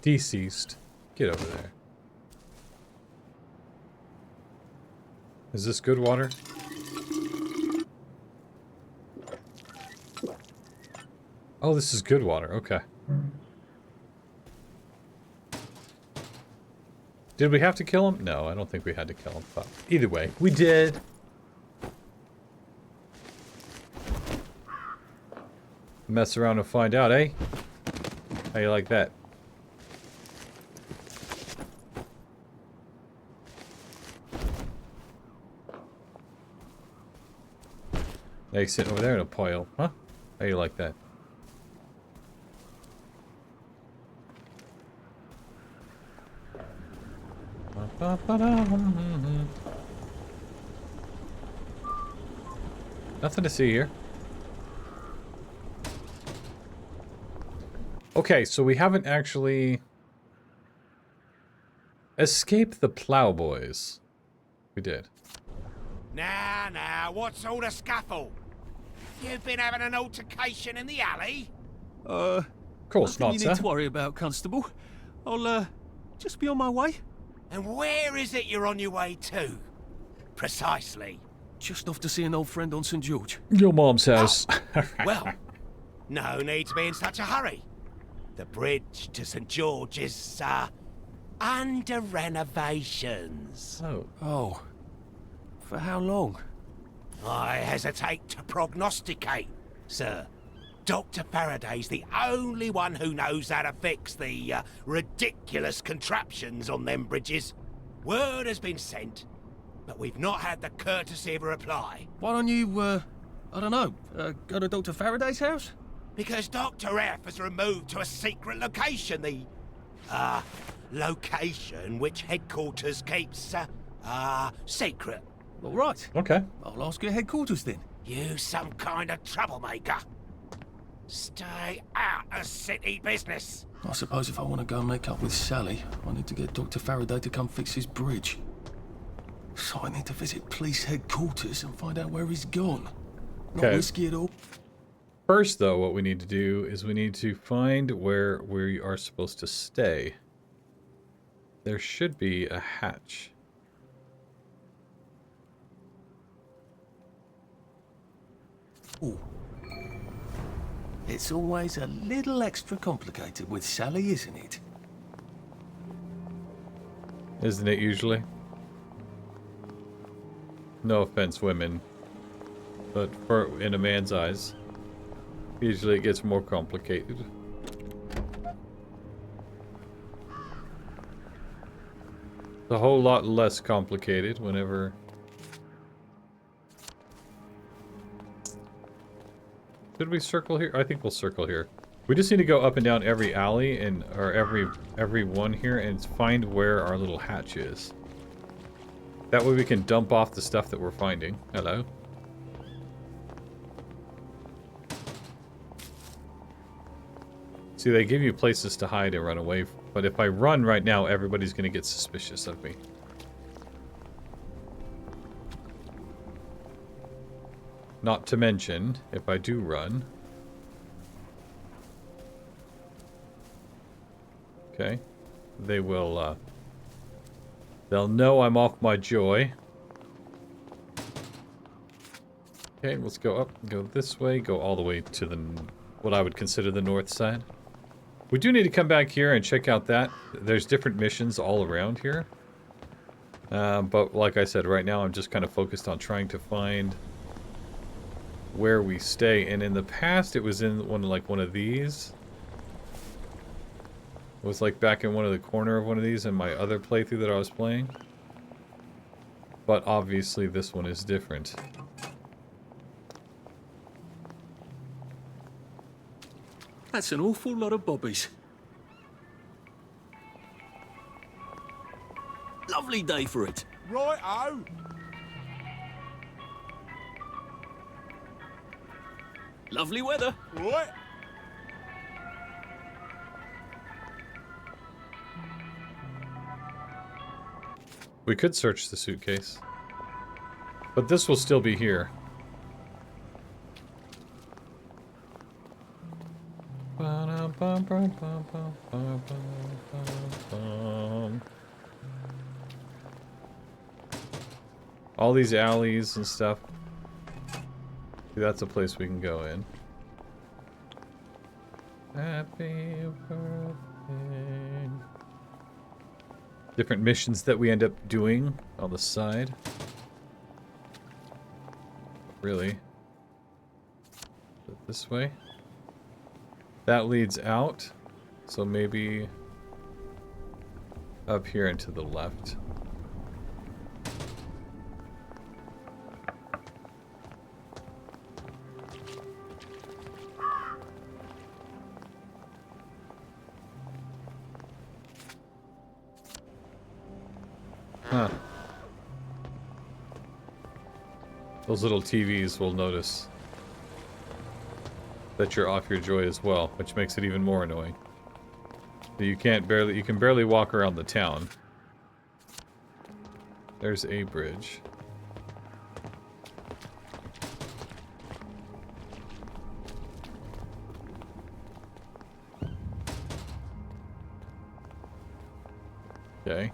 Deceased. Get over there. Is this good water? Oh, this is good water. Okay. Did we have to kill him? No, I don't think we had to kill him. But either way, we did. Mess around and find out, eh? How you like that? Now he's sitting over there in a pile, huh? How you like that? Nothing to see here. Okay, so we haven't actually escaped the plowboys. We did. Now, what's all the scuffle? You've been having an altercation in the alley? Of course nothing not, you sir. need to worry about, Constable. I'll, just be on my way. And where is it you're on your way to? Precisely. Just off to see an old friend on St. George. Your mom's house. Well, no need to be in such a hurry. The bridge to St. George is, under renovations. Oh. For how long? I hesitate to prognosticate, sir. Dr. Faraday's the only one who knows how to fix the ridiculous contraptions on them bridges. Word has been sent, but we've not had the courtesy of a reply. Why don't you, I don't know, go to Dr. Faraday's house? Because Dr. F has removed to a secret location, the, location which headquarters keeps, secret. All right. Okay. I'll ask your headquarters then. You some kind of troublemaker. Stay out of city business. I suppose if I want to go and make up with Sally, I need to get Dr. Faraday to come fix his bridge. So I need to visit police headquarters and find out where he's gone. Not Okay. risky at all. First, though, what we need to do is we need to find where we are supposed to stay. There should be a hatch. Ooh. It's always a little extra complicated with Sally, isn't it? Isn't it usually? No offense, women. But in a man's eyes, usually it gets more complicated. It's a whole lot less complicated whenever... Should we circle here? I think we'll circle here. We just need to go up and down every alley and or every one here and find where our little hatch is. That way we can dump off the stuff that we're finding. Hello. See, they give you places to hide and run away, but if I run right now, everybody's gonna get suspicious of me. Not to mention, if I do run... Okay. They will, they'll know I'm off my joy. Okay, let's go up, go this way, go all the way to the... what I would consider the north side. We do need to come back here and check out that. There's different missions all around here. But like I said, right now I'm just kind of focused on trying to find... where we stay, and in the past it was in one of these, It was like back in one of the corner of one of these in my other playthrough that I was playing. But obviously this one is different. That's an awful lot of bobbies. Lovely day for it. Right-o. Lovely weather. Right. We could search the suitcase. But this will still be here. All these alleys and stuff. That's a place we can go in. Happy birthday. Different missions that we end up doing on the side. Really? This way? That leads out. So maybe up here and to the left. Huh. Those little TVs will notice that you're off your joy as well, which makes it even more annoying. You can barely walk around the town. There's a bridge. Okay.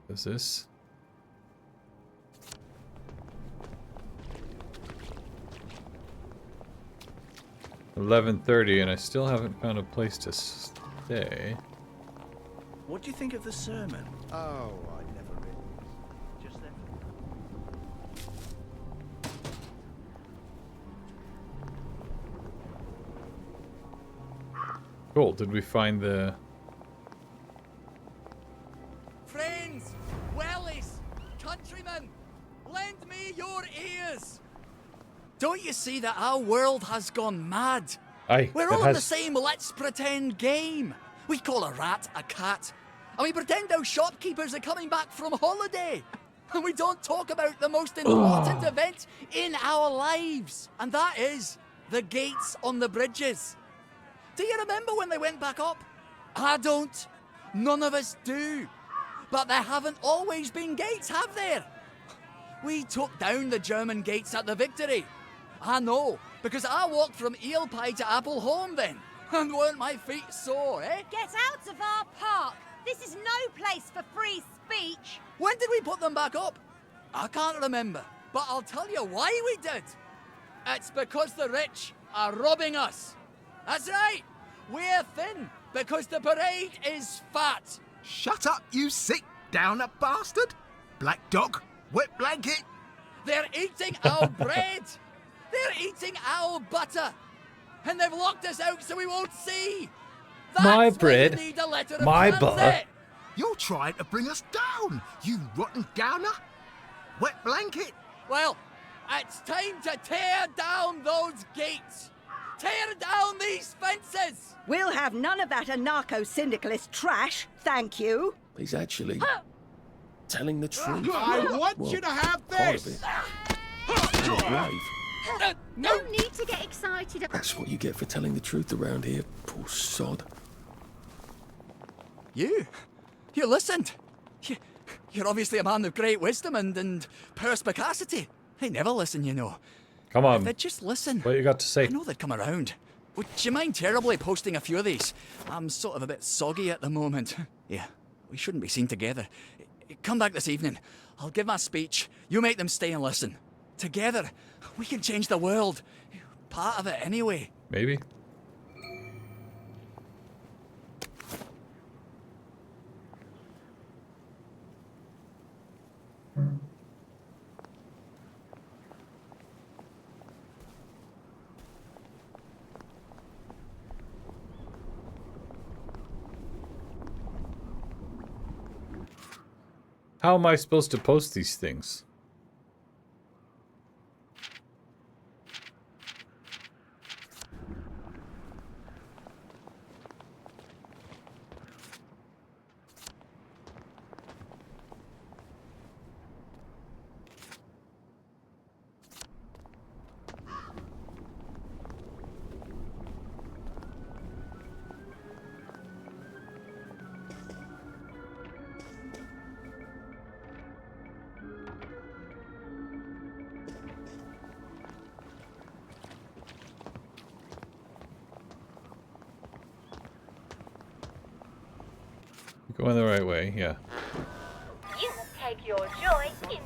What is this? $11:30, and I still haven't found a place to stay. What do you think of the sermon? Oh, I never read. Just then. Cool. Did we find the... Friends, wellies, countrymen, lend me your ears. Don't you see that our world has gone mad? Aye, We're it all in has. the same let's pretend game. We call a rat a cat, and we pretend our shopkeepers are coming back from holiday. And we don't talk about the most important event in our lives, and that is the gates on the bridges. Do you remember when they went back up? I don't. None of us do. But there haven't always been gates, have there? We took down the German gates at the Victory. I know, because I walked from Eel Pie to Appleholme then. And weren't my feet sore, eh? Get out of our park! This is no place for free speech! When did we put them back up? I can't remember, but I'll tell you why we did. It's because the rich are robbing us. That's right. We're thin because the parade is fat. Shut up, you sick downer bastard! Black dog, wet blanket! They're eating our bread. They're eating our butter. And they've locked us out so we won't see. That's My why bread, you need a letter of my transit. butter. You're trying to bring us down, you rotten downer! Wet blanket! Well, it's time to tear down those gates. Tear down these fences. We'll have none of that anarcho-syndicalist trash, thank you. He's actually telling the truth. I want Well, you to have part of this! it. Not brave. No need to get excited. That's what you get for telling the truth around here, poor sod. You listened. You're obviously a man of great wisdom and perspicacity. They never listen, you know. Come on. If they'd just listen. What you got to say? I know they'd come around. Would you mind terribly posting a few of these? I'm sort of a bit soggy at the moment. Yeah, we shouldn't be seen together. Come back this evening. I'll give my speech. You make them stay and listen. Together, we can change the world. Part of it anyway. Maybe. How am I supposed to post these things? Going the right way, yeah. You will take your joy in it.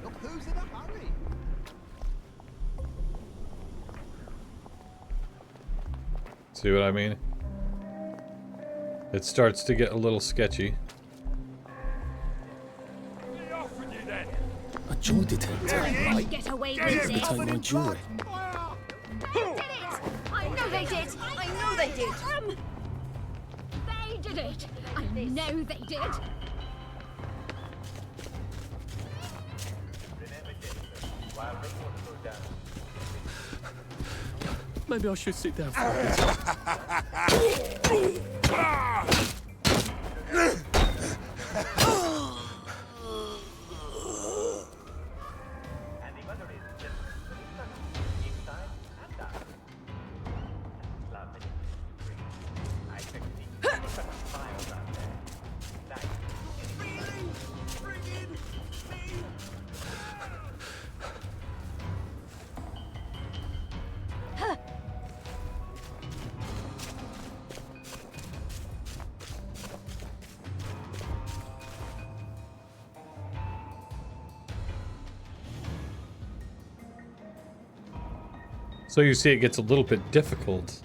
Look who's in a hurry. See what I mean? It starts to get a little sketchy. A joy detector. Get away They with can take my joy. Who did it? I know they did. I know they did. They did it. I know they did. Maybe I should sit down for a bit. So you see it gets a little bit difficult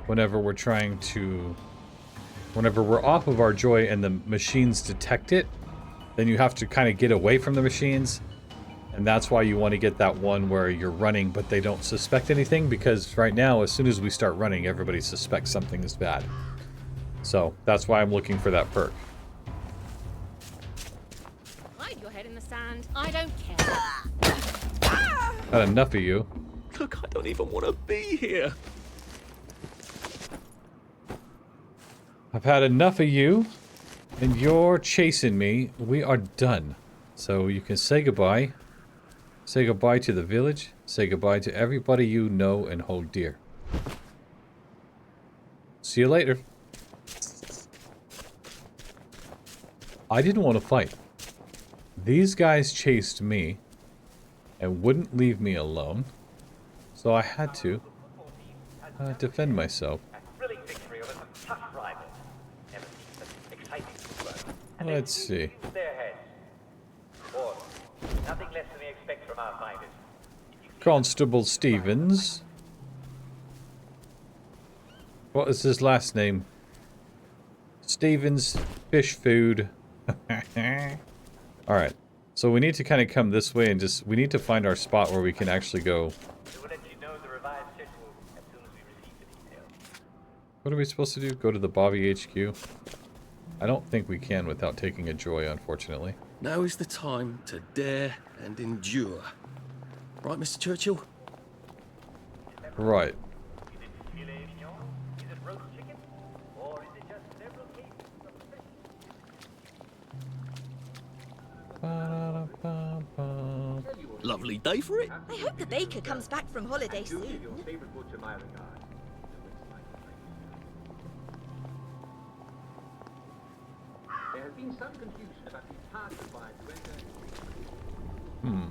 whenever we're whenever we're off of our joy and the machines detect it, then you have to kind of get away from the machines. And that's why you want to get that one where you're running but they don't suspect anything, because right now as soon as we start running everybody suspects something is bad. So that's why I'm looking for that perk. Hide your head in the sand. I don't care. Had enough of you. Look, I don't even want to be here. I've had enough of you, and you're chasing me. We are done. So you can say goodbye. Say goodbye to the village. Say goodbye to everybody you know and hold dear. See you later. I didn't want to fight. These guys chased me and wouldn't leave me alone. So I had to defend myself. Let's see. Constable Stevens. What is his last name? Stevens Fish Food. Alright. So we need to kind of come this way and we need to find our spot where we can actually go. What are we supposed to do? Go to the Bobby HQ? I don't think we can without taking a joy, unfortunately. Now is the time to dare and endure. Right, Mr. Churchill? Right. Lovely day for it. I hope the baker comes back from holiday soon. There has been some confusion about the path required to enter.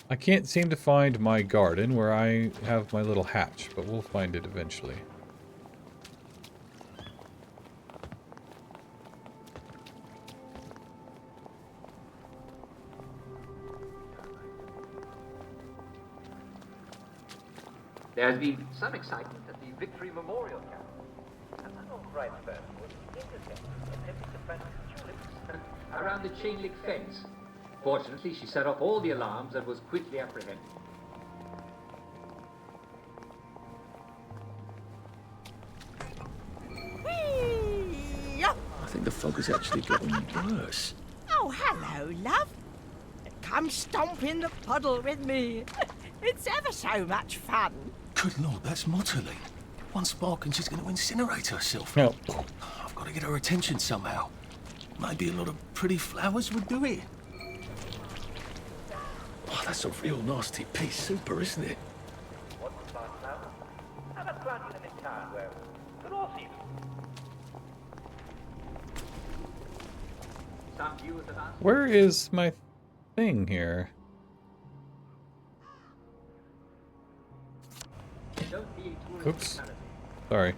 I can't seem to find my garden where I have my little hatch, but we'll find it eventually. There has been some excitement at the Victory Memorial Camp. An unauthorized person was intercepted attempting to plant tulips around the chain link fence. Fortunately, she set off all the alarms and was quickly apprehended. think the fog is actually getting worse. Oh, hello, love. Come stomp in the puddle with me. It's ever so much fun. Good Lord, that's Motterling. One spark and she's going to incinerate herself. No. I've got to get her attention somehow. Maybe a lot of pretty flowers would do it. Oh, that's a real nasty pea super, isn't it? What's the fun now? How about granting them in town where we could all see them? Some views of us. Where is my thing here? Oops. Sorry.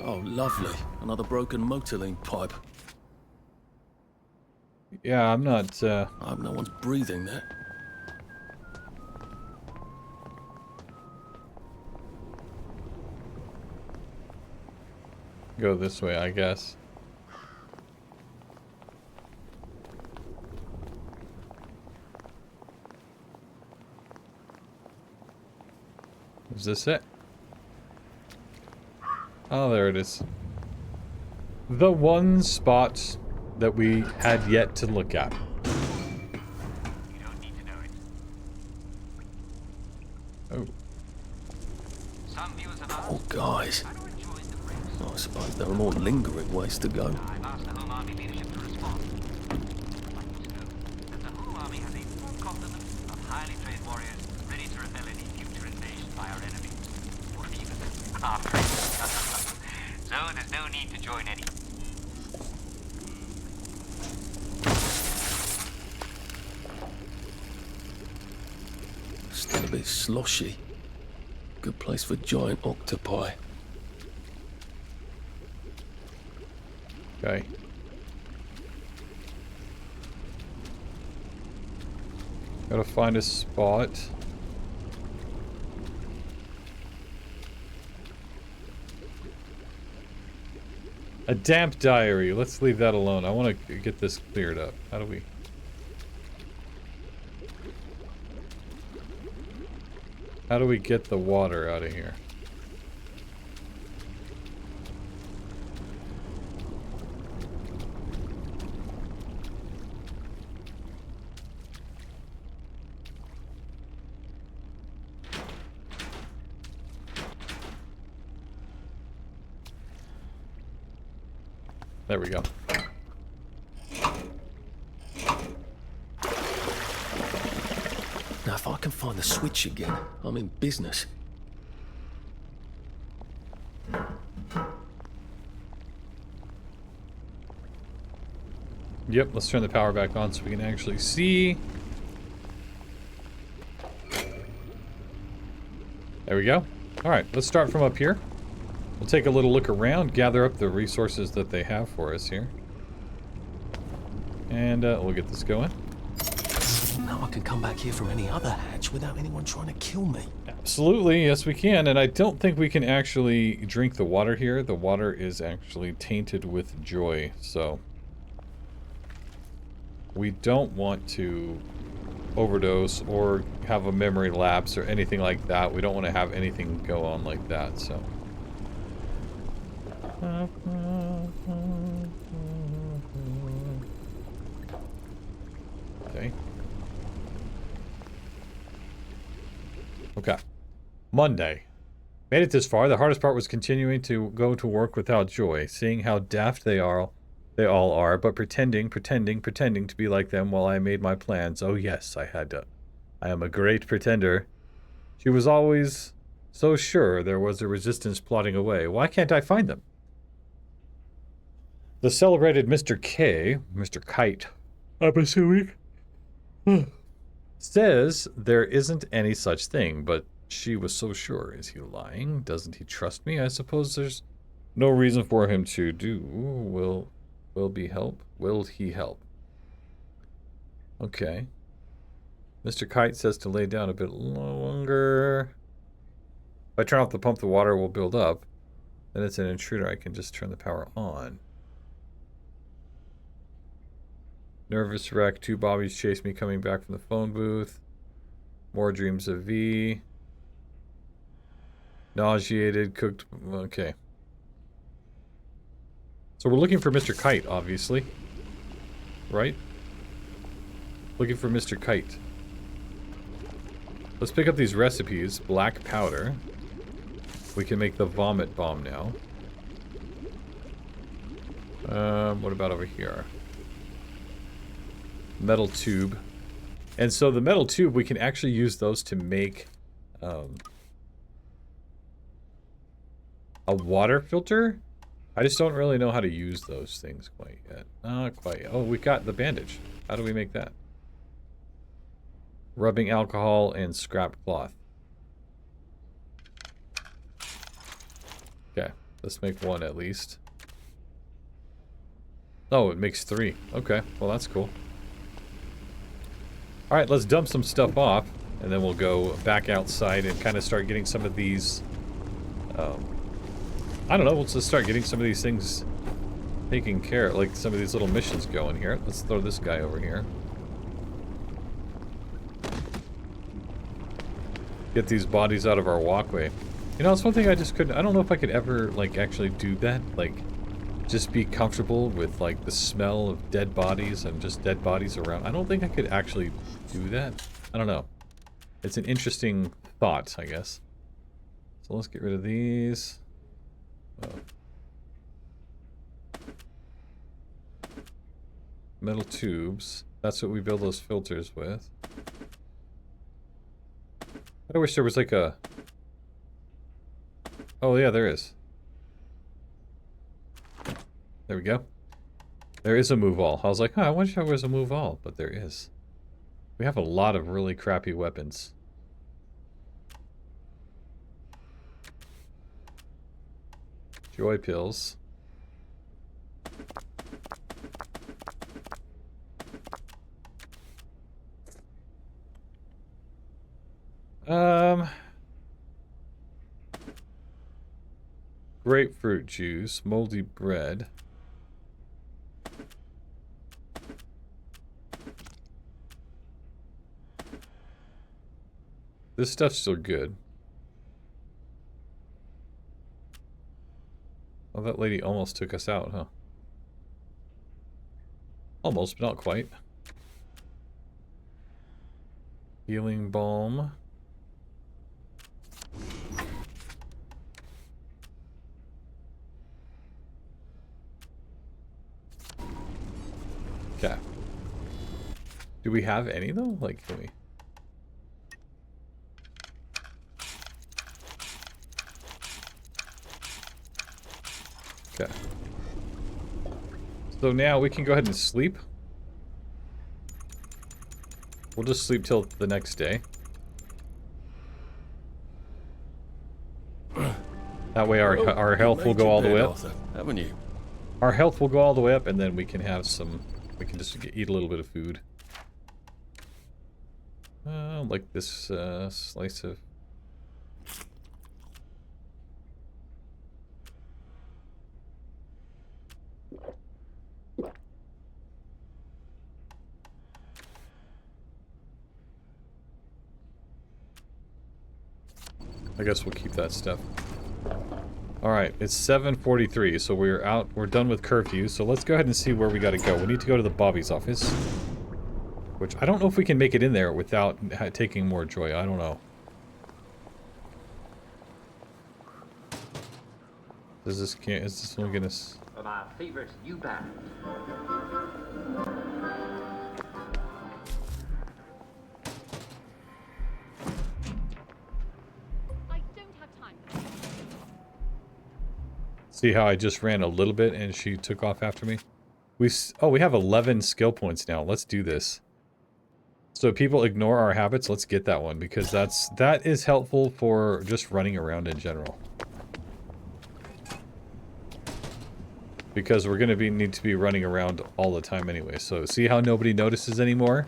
Oh, lovely. Another broken Motorling pipe. Yeah, I'm not, I hope no one's breathing there. Go this way, I guess. Is this it? Oh, there it is. The one spot that we had yet to look at. Oh. Oh, guys. I suppose there are more lingering ways to go. So there's no need to join any. Still a bit sloshy. Good place for giant octopi. Okay. Gotta find a spot. A damp diary. Let's leave that alone. I want to get this cleared up. How do we... How do we get the water out of here? There we go. Now, if I can find the switch again, I'm in business. Yep, let's turn the power back on so we can actually see. There we go. Alright, let's start from up here. We'll take a little look around, gather up the resources that they have for us here. And we'll get this going. Now I can come back here from any other hatch without anyone trying to kill me. Absolutely, yes we can. And I don't think we can actually drink the water here. The water is actually tainted with joy, so... we don't want to overdose or have a memory lapse or anything like that. We don't want to have anything go on like that, so... Okay. Okay. Monday. Made it this far. The hardest part was continuing to go to work without joy, seeing how daft they all are, but pretending to be like them while I made my plans. Oh yes, I had to. I am a great pretender. She was always so sure there was a resistance plotting away. Why can't I find them? The celebrated Mr. K, Mr. Kite, I'm assuming, says there isn't any such thing, but she was so sure. Is he lying? Doesn't he trust me? I suppose there's no reason for him to do. Will he help? Okay. Mr. Kite says to lay down a bit longer. If I turn off the pump, the water will build up. Then it's an intruder. I can just turn the power on. Nervous wreck. 2 Bobbies chase me coming back from the phone booth. More dreams of V. Nauseated. Cooked. Okay. So we're looking for Mr. Kite, obviously. Right? Looking for Mr. Kite. Let's pick up these recipes. Black powder. We can make the vomit bomb now. What about over here? Metal tube. And so the metal tube, we can actually use those to make a water filter. I just don't really know how to use those things quite yet. Not quite. Oh, we got the bandage. How do we make that? Rubbing alcohol and scrap cloth. Okay, let's make 1 at least. Oh, it makes 3. Okay, well that's cool. Alright, let's dump some stuff off, and then we'll go back outside and kind of start getting some of these... I don't know, let's just start getting some of these things taken care of, like some of these little missions going here. Let's throw this guy over here. Get these bodies out of our walkway. You know, it's one thing I just couldn't... I don't know if I could ever, like, actually do that. Like, just be comfortable with, like, the smell of dead bodies and just dead bodies around. I don't think I could actually do that. I don't know. It's an interesting thought, I guess. So let's get rid of these. Metal tubes. That's what we build those filters with. I wish there was like a... Oh yeah, there is. There we go. There is a move all. I was like, huh, I wish there was a move all, but there is. We have a lot of really crappy weapons. Joy pills. Grapefruit juice, moldy bread. This stuff's still good. Oh, that lady almost took us out, huh? Almost, but not quite. Healing balm. Okay. Do we have any though? Like, can we? Okay. So now we can go ahead and sleep. We'll just sleep till the next day. That way our health will go all the way up. Haven't you? Our health will go all the way up, and then we can have some... We can just eat a little bit of food. Like this slice of... I guess we'll keep that stuff. Alright, it's 7:43, so we're out. We're done with curfew, so let's go ahead and see where we gotta go. We need to go to the Bobbies office. Which, I don't know if we can make it in there without taking more joy. I don't know. Is this one gonna... For my favorite new band. See how I just ran a little bit and she took off after me? We have 11 skill points now. Let's do this. So people ignore our habits. Let's get that one because that is helpful for just running around in general. Because we're gonna need to be running around all the time anyway. So see how nobody notices anymore?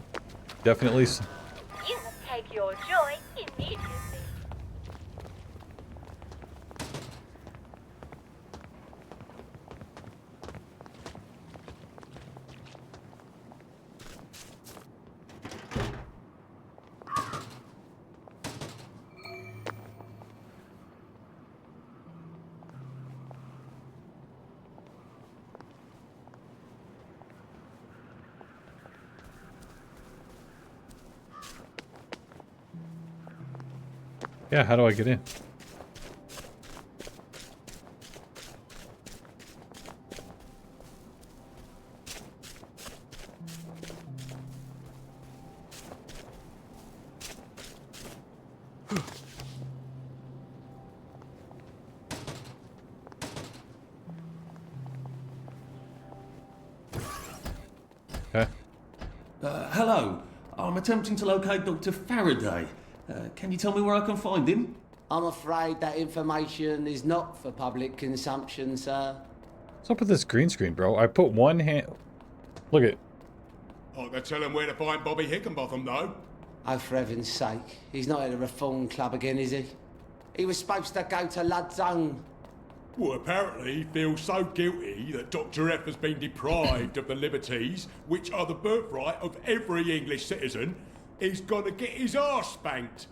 Definitely. You must take your joy immediately. Yeah, how do I get in? Hello. I'm attempting to locate Dr. Faraday. Can you tell me where I can find him? I'm afraid that information is not for public consumption, sir. What's up with this green screen, bro? I put one hand... Look at... I can tell him where to find Bobby Hickenbotham, though. Oh, for heaven's sake. He's not at the Reform Club again, is he? He was supposed to go to Lud's Own. Well, apparently he feels so guilty that Dr. F has been deprived of the liberties which are the birthright of every English citizen. He's gonna get his arse spanked.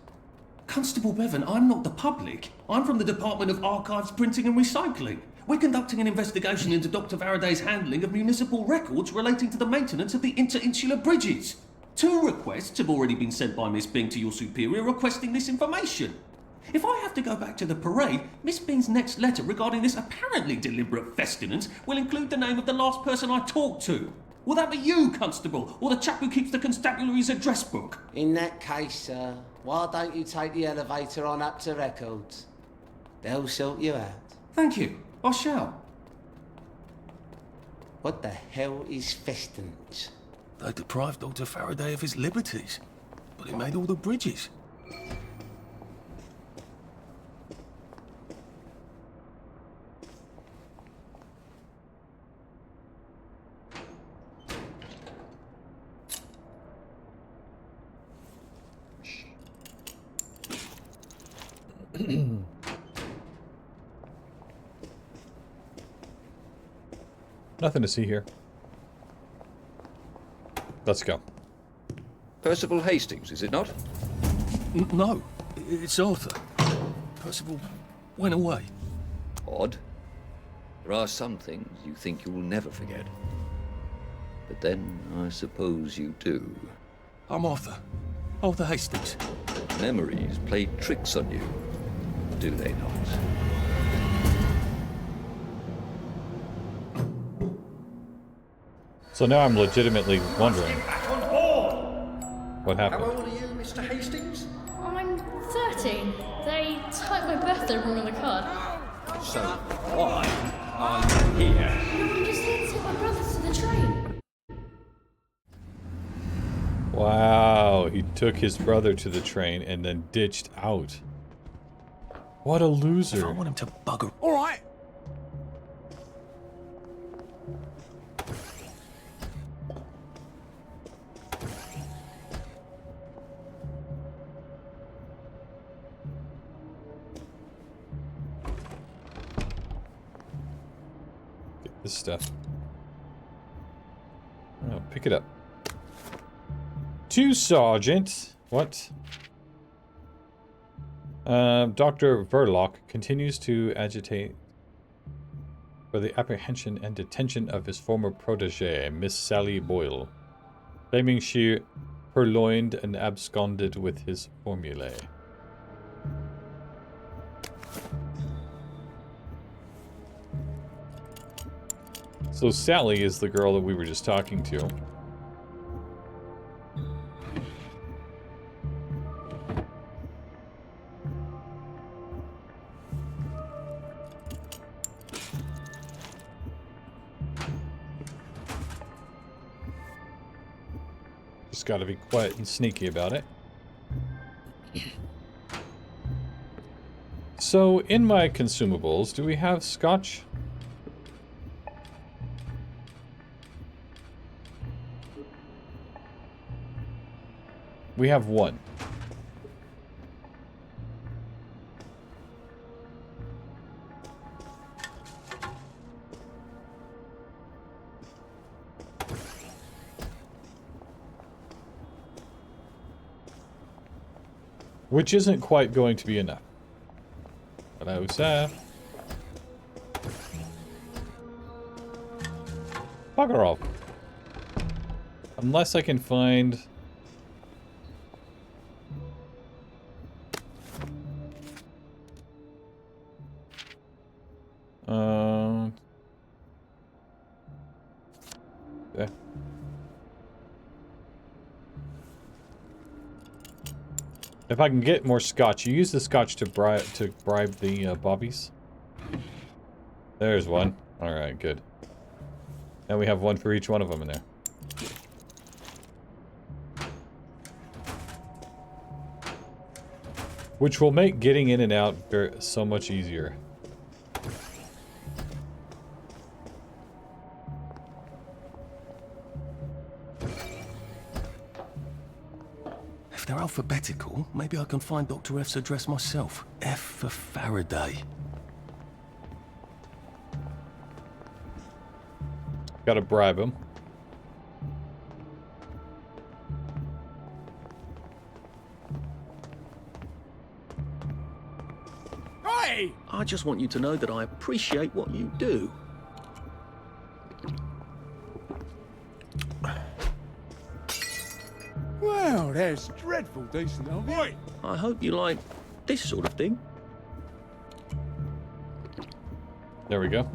Constable Bevan, I'm not the public. I'm from the Department of Archives, Printing and Recycling. We're conducting an investigation into Dr. Faraday's handling of municipal records relating to the maintenance of the interinsular bridges. 2 requests have already been sent by Miss Bing to your superior requesting this information. If I have to go back to the parade, Miss Bing's next letter regarding this apparently deliberate festinance will include the name of the last person I talked to. Will that be you, Constable, or the chap who keeps the constabulary's address book? In that case, sir, why don't you take the elevator on up to records? They'll sort you out. Thank you. I shall. What the hell is festinance? They deprived Dr. Faraday of his liberties, but he made all the bridges. Nothing to see here. Let's go. Percival Hastings, is it not? No, it's Arthur. Percival went away. Odd. There are some things you think you will never forget. But then, I suppose you do. I'm Arthur. Arthur Hastings. Memories play tricks on you, do they not? So now I'm legitimately wondering what happened. How old are you, Mr. Hastings? I'm 13. They typed my birthday wrong on the card. So why are you here? No, I'm just here to take my brother to the train. Wow, he took his brother to the train and then ditched out. What a loser. I want him to bugger. All right. Get this stuff. Oh, pick it up. To Sergeant. What? Dr. Verloc continues to agitate for the apprehension and detention of his former protege, Miss Sally Boyle, claiming she purloined and absconded with his formulae. So Sally is the girl that we were just talking to. Just gotta be quiet and sneaky about it. So, in my consumables, do we have scotch? We have one. Which isn't quite going to be enough. Hello, sir. Bugger off. Unless I can find... If I can get more scotch, you use the scotch to bribe the bobbies. There's one. All right, good. And we have one for each one of them in there. Which will make getting in and out so much easier. If they're alphabetical, maybe I can find Dr. F's address myself. F for Faraday. Gotta bribe him. Hey! I just want you to know that I appreciate what you do. Well, that's dreadful decent of you. I hope you like this sort of thing. There we go.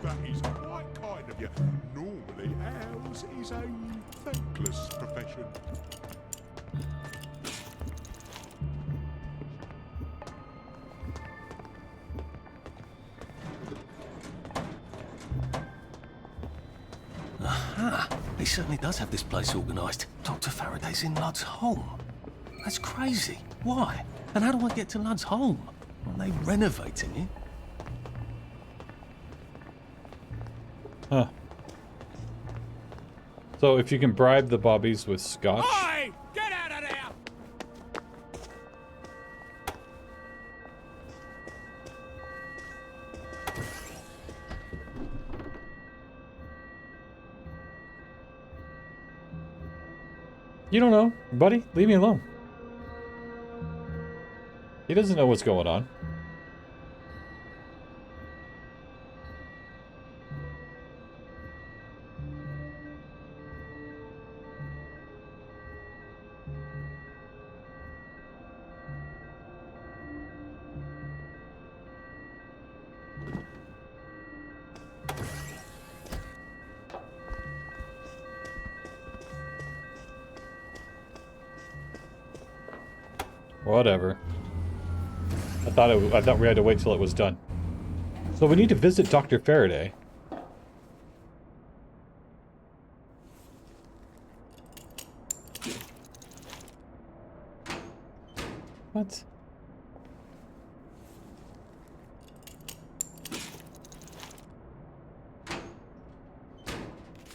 That is quite kind of you. Normally, ours is a thankless profession. Aha! He certainly does have this place organised. Dr. Faraday's in Lud's home. That's crazy. Why? And how do I get to Lud's home? Are they renovating it? Huh. So if you can bribe the bobbies with scotch. Hey! Get out of there! You don't know, buddy. Leave me alone. He doesn't know what's going on. Whatever. I thought we had to wait till it was done. So we need to visit Dr. Faraday. What?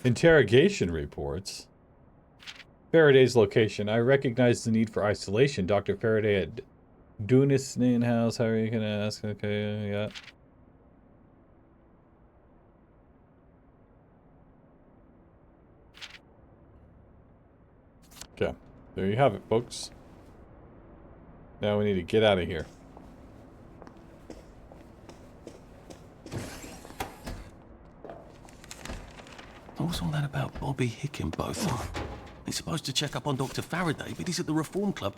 Interrogation reports. Faraday's location. I recognize the need for isolation. Dr. Faraday at Dunisnan House. How are you gonna ask? Okay, yeah. Okay, there you have it, folks. Now we need to get out of here. What was all that about Bobby Hickenbotham? He's supposed to check up on Dr. Faraday, but he's at the Reform Club.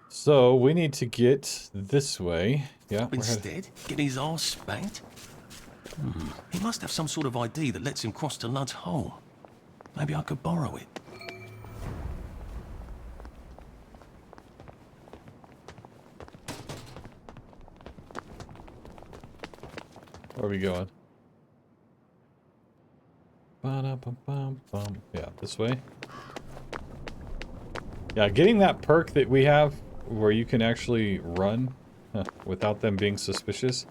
So we need to get this way. Yeah. Instead, get his arse spanked? He must have some sort of ID that lets him cross to Lud's home. Maybe I could borrow it. Where are we going? Yeah, this way. Yeah, getting that perk that we have where you can actually run without them being suspicious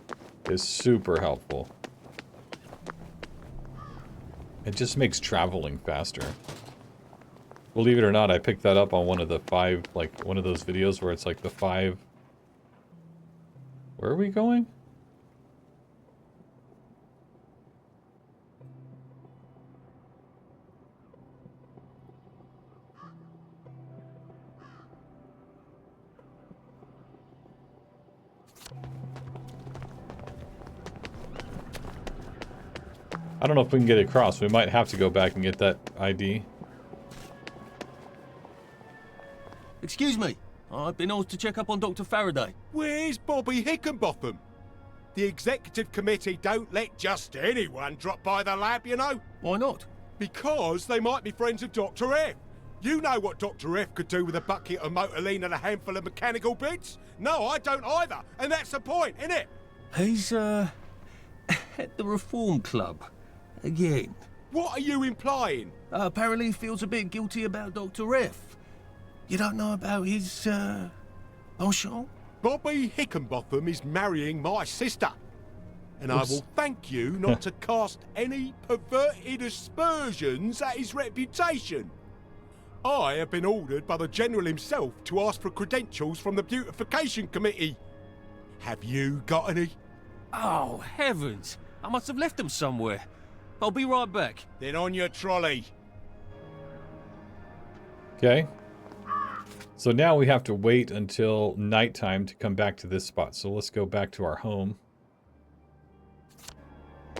is super helpful. It just makes traveling faster. Believe it or not, I picked that up on one of the 5, like one of those videos where it's like the 5... Where are we going? I don't know if we can get across. We might have to go back and get that ID. Excuse me. I've been asked to check up on Dr. Faraday. Where's Bobby Hickenbotham? The executive committee don't let just anyone drop by the lab, you know. Why not? Because they might be friends of Dr. F. You know what Dr. F could do with a bucket of motorline and a handful of mechanical bits? No, I don't either. And that's the point, innit? He's, at the Reform Club. Again. What are you implying? Apparently he feels a bit guilty about Dr. F. You don't know about his, penchant? Bobby Hickenbotham is marrying my sister. And I will thank you not to cast any perverted aspersions at his reputation. I have been ordered by the General himself to ask for credentials from the Beautification Committee. Have you got any? Oh, heavens! I must have left them somewhere. I'll be right back. Then on your trolley. Okay. So now we have to wait until nighttime to come back to this spot. So let's go back to our home.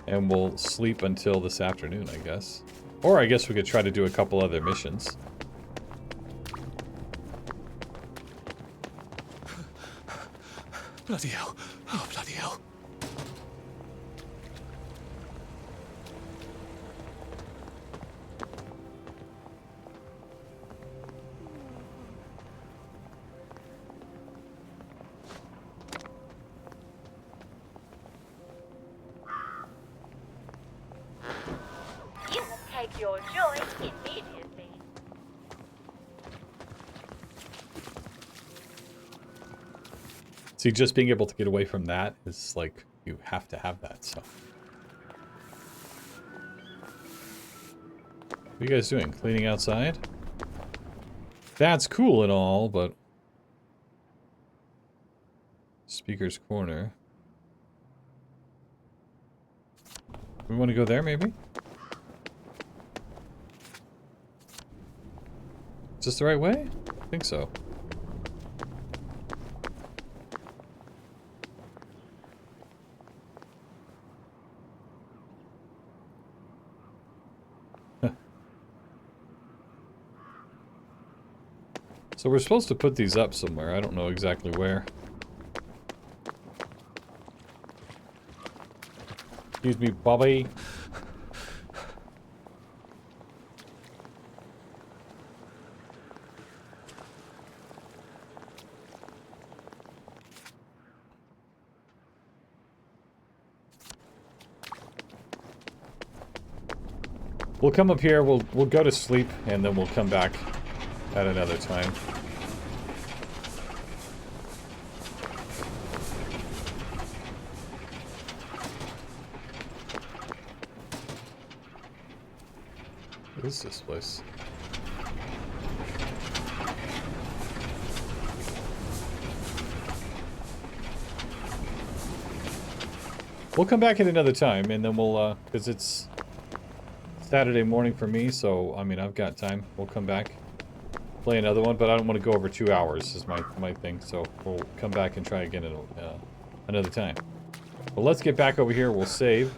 And we'll sleep until this afternoon, I guess. Or I guess we could try to do a couple other missions. Bloody hell. Oh, bloody hell. You will take your joy immediately. See, just being able to get away from that is like, you have to have that, so. What are you guys doing? Cleaning outside? That's cool and all, but... Speaker's corner. We want to go there, maybe? Is this the right way? I think so. So we're supposed to put these up somewhere. I don't know exactly where. Excuse me, Bobby. We'll come up here, we'll go to sleep, and then we'll come back at another time. What is this place? We'll come back at another time, and then we'll, because it's Saturday morning for me, so, I mean, I've got time. We'll come back, play another one, but I don't want to go over 2 hours is my thing, so we'll come back and try again at another time. But let's get back over here, we'll save.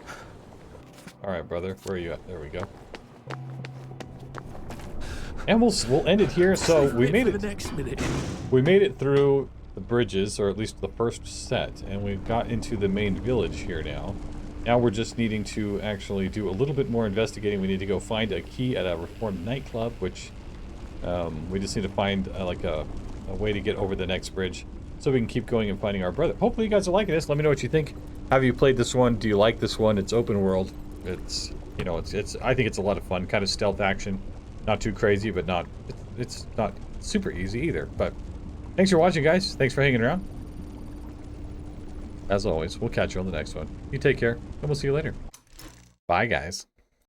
Alright, brother, where are you at? There we go. And we'll end it here, so we made it. We made it through the bridges, or at least the first set, and we got into the main village here now. Now we're just needing to actually do a little bit more investigating. We need to go find a key at a reformed nightclub, which we just need to find like a way to get over the next bridge so we can keep going and finding our brother. Hopefully you guys are liking this. Let me know what you think. Have you played this one? Do you like this one? It's open world. It's, you know, it's I think it's a lot of fun, kind of stealth action. Not too crazy, but not it's not super easy either. But thanks for watching, guys. Thanks for hanging around. As always, we'll catch you on the next one. You take care, and we'll see you later. Bye, guys.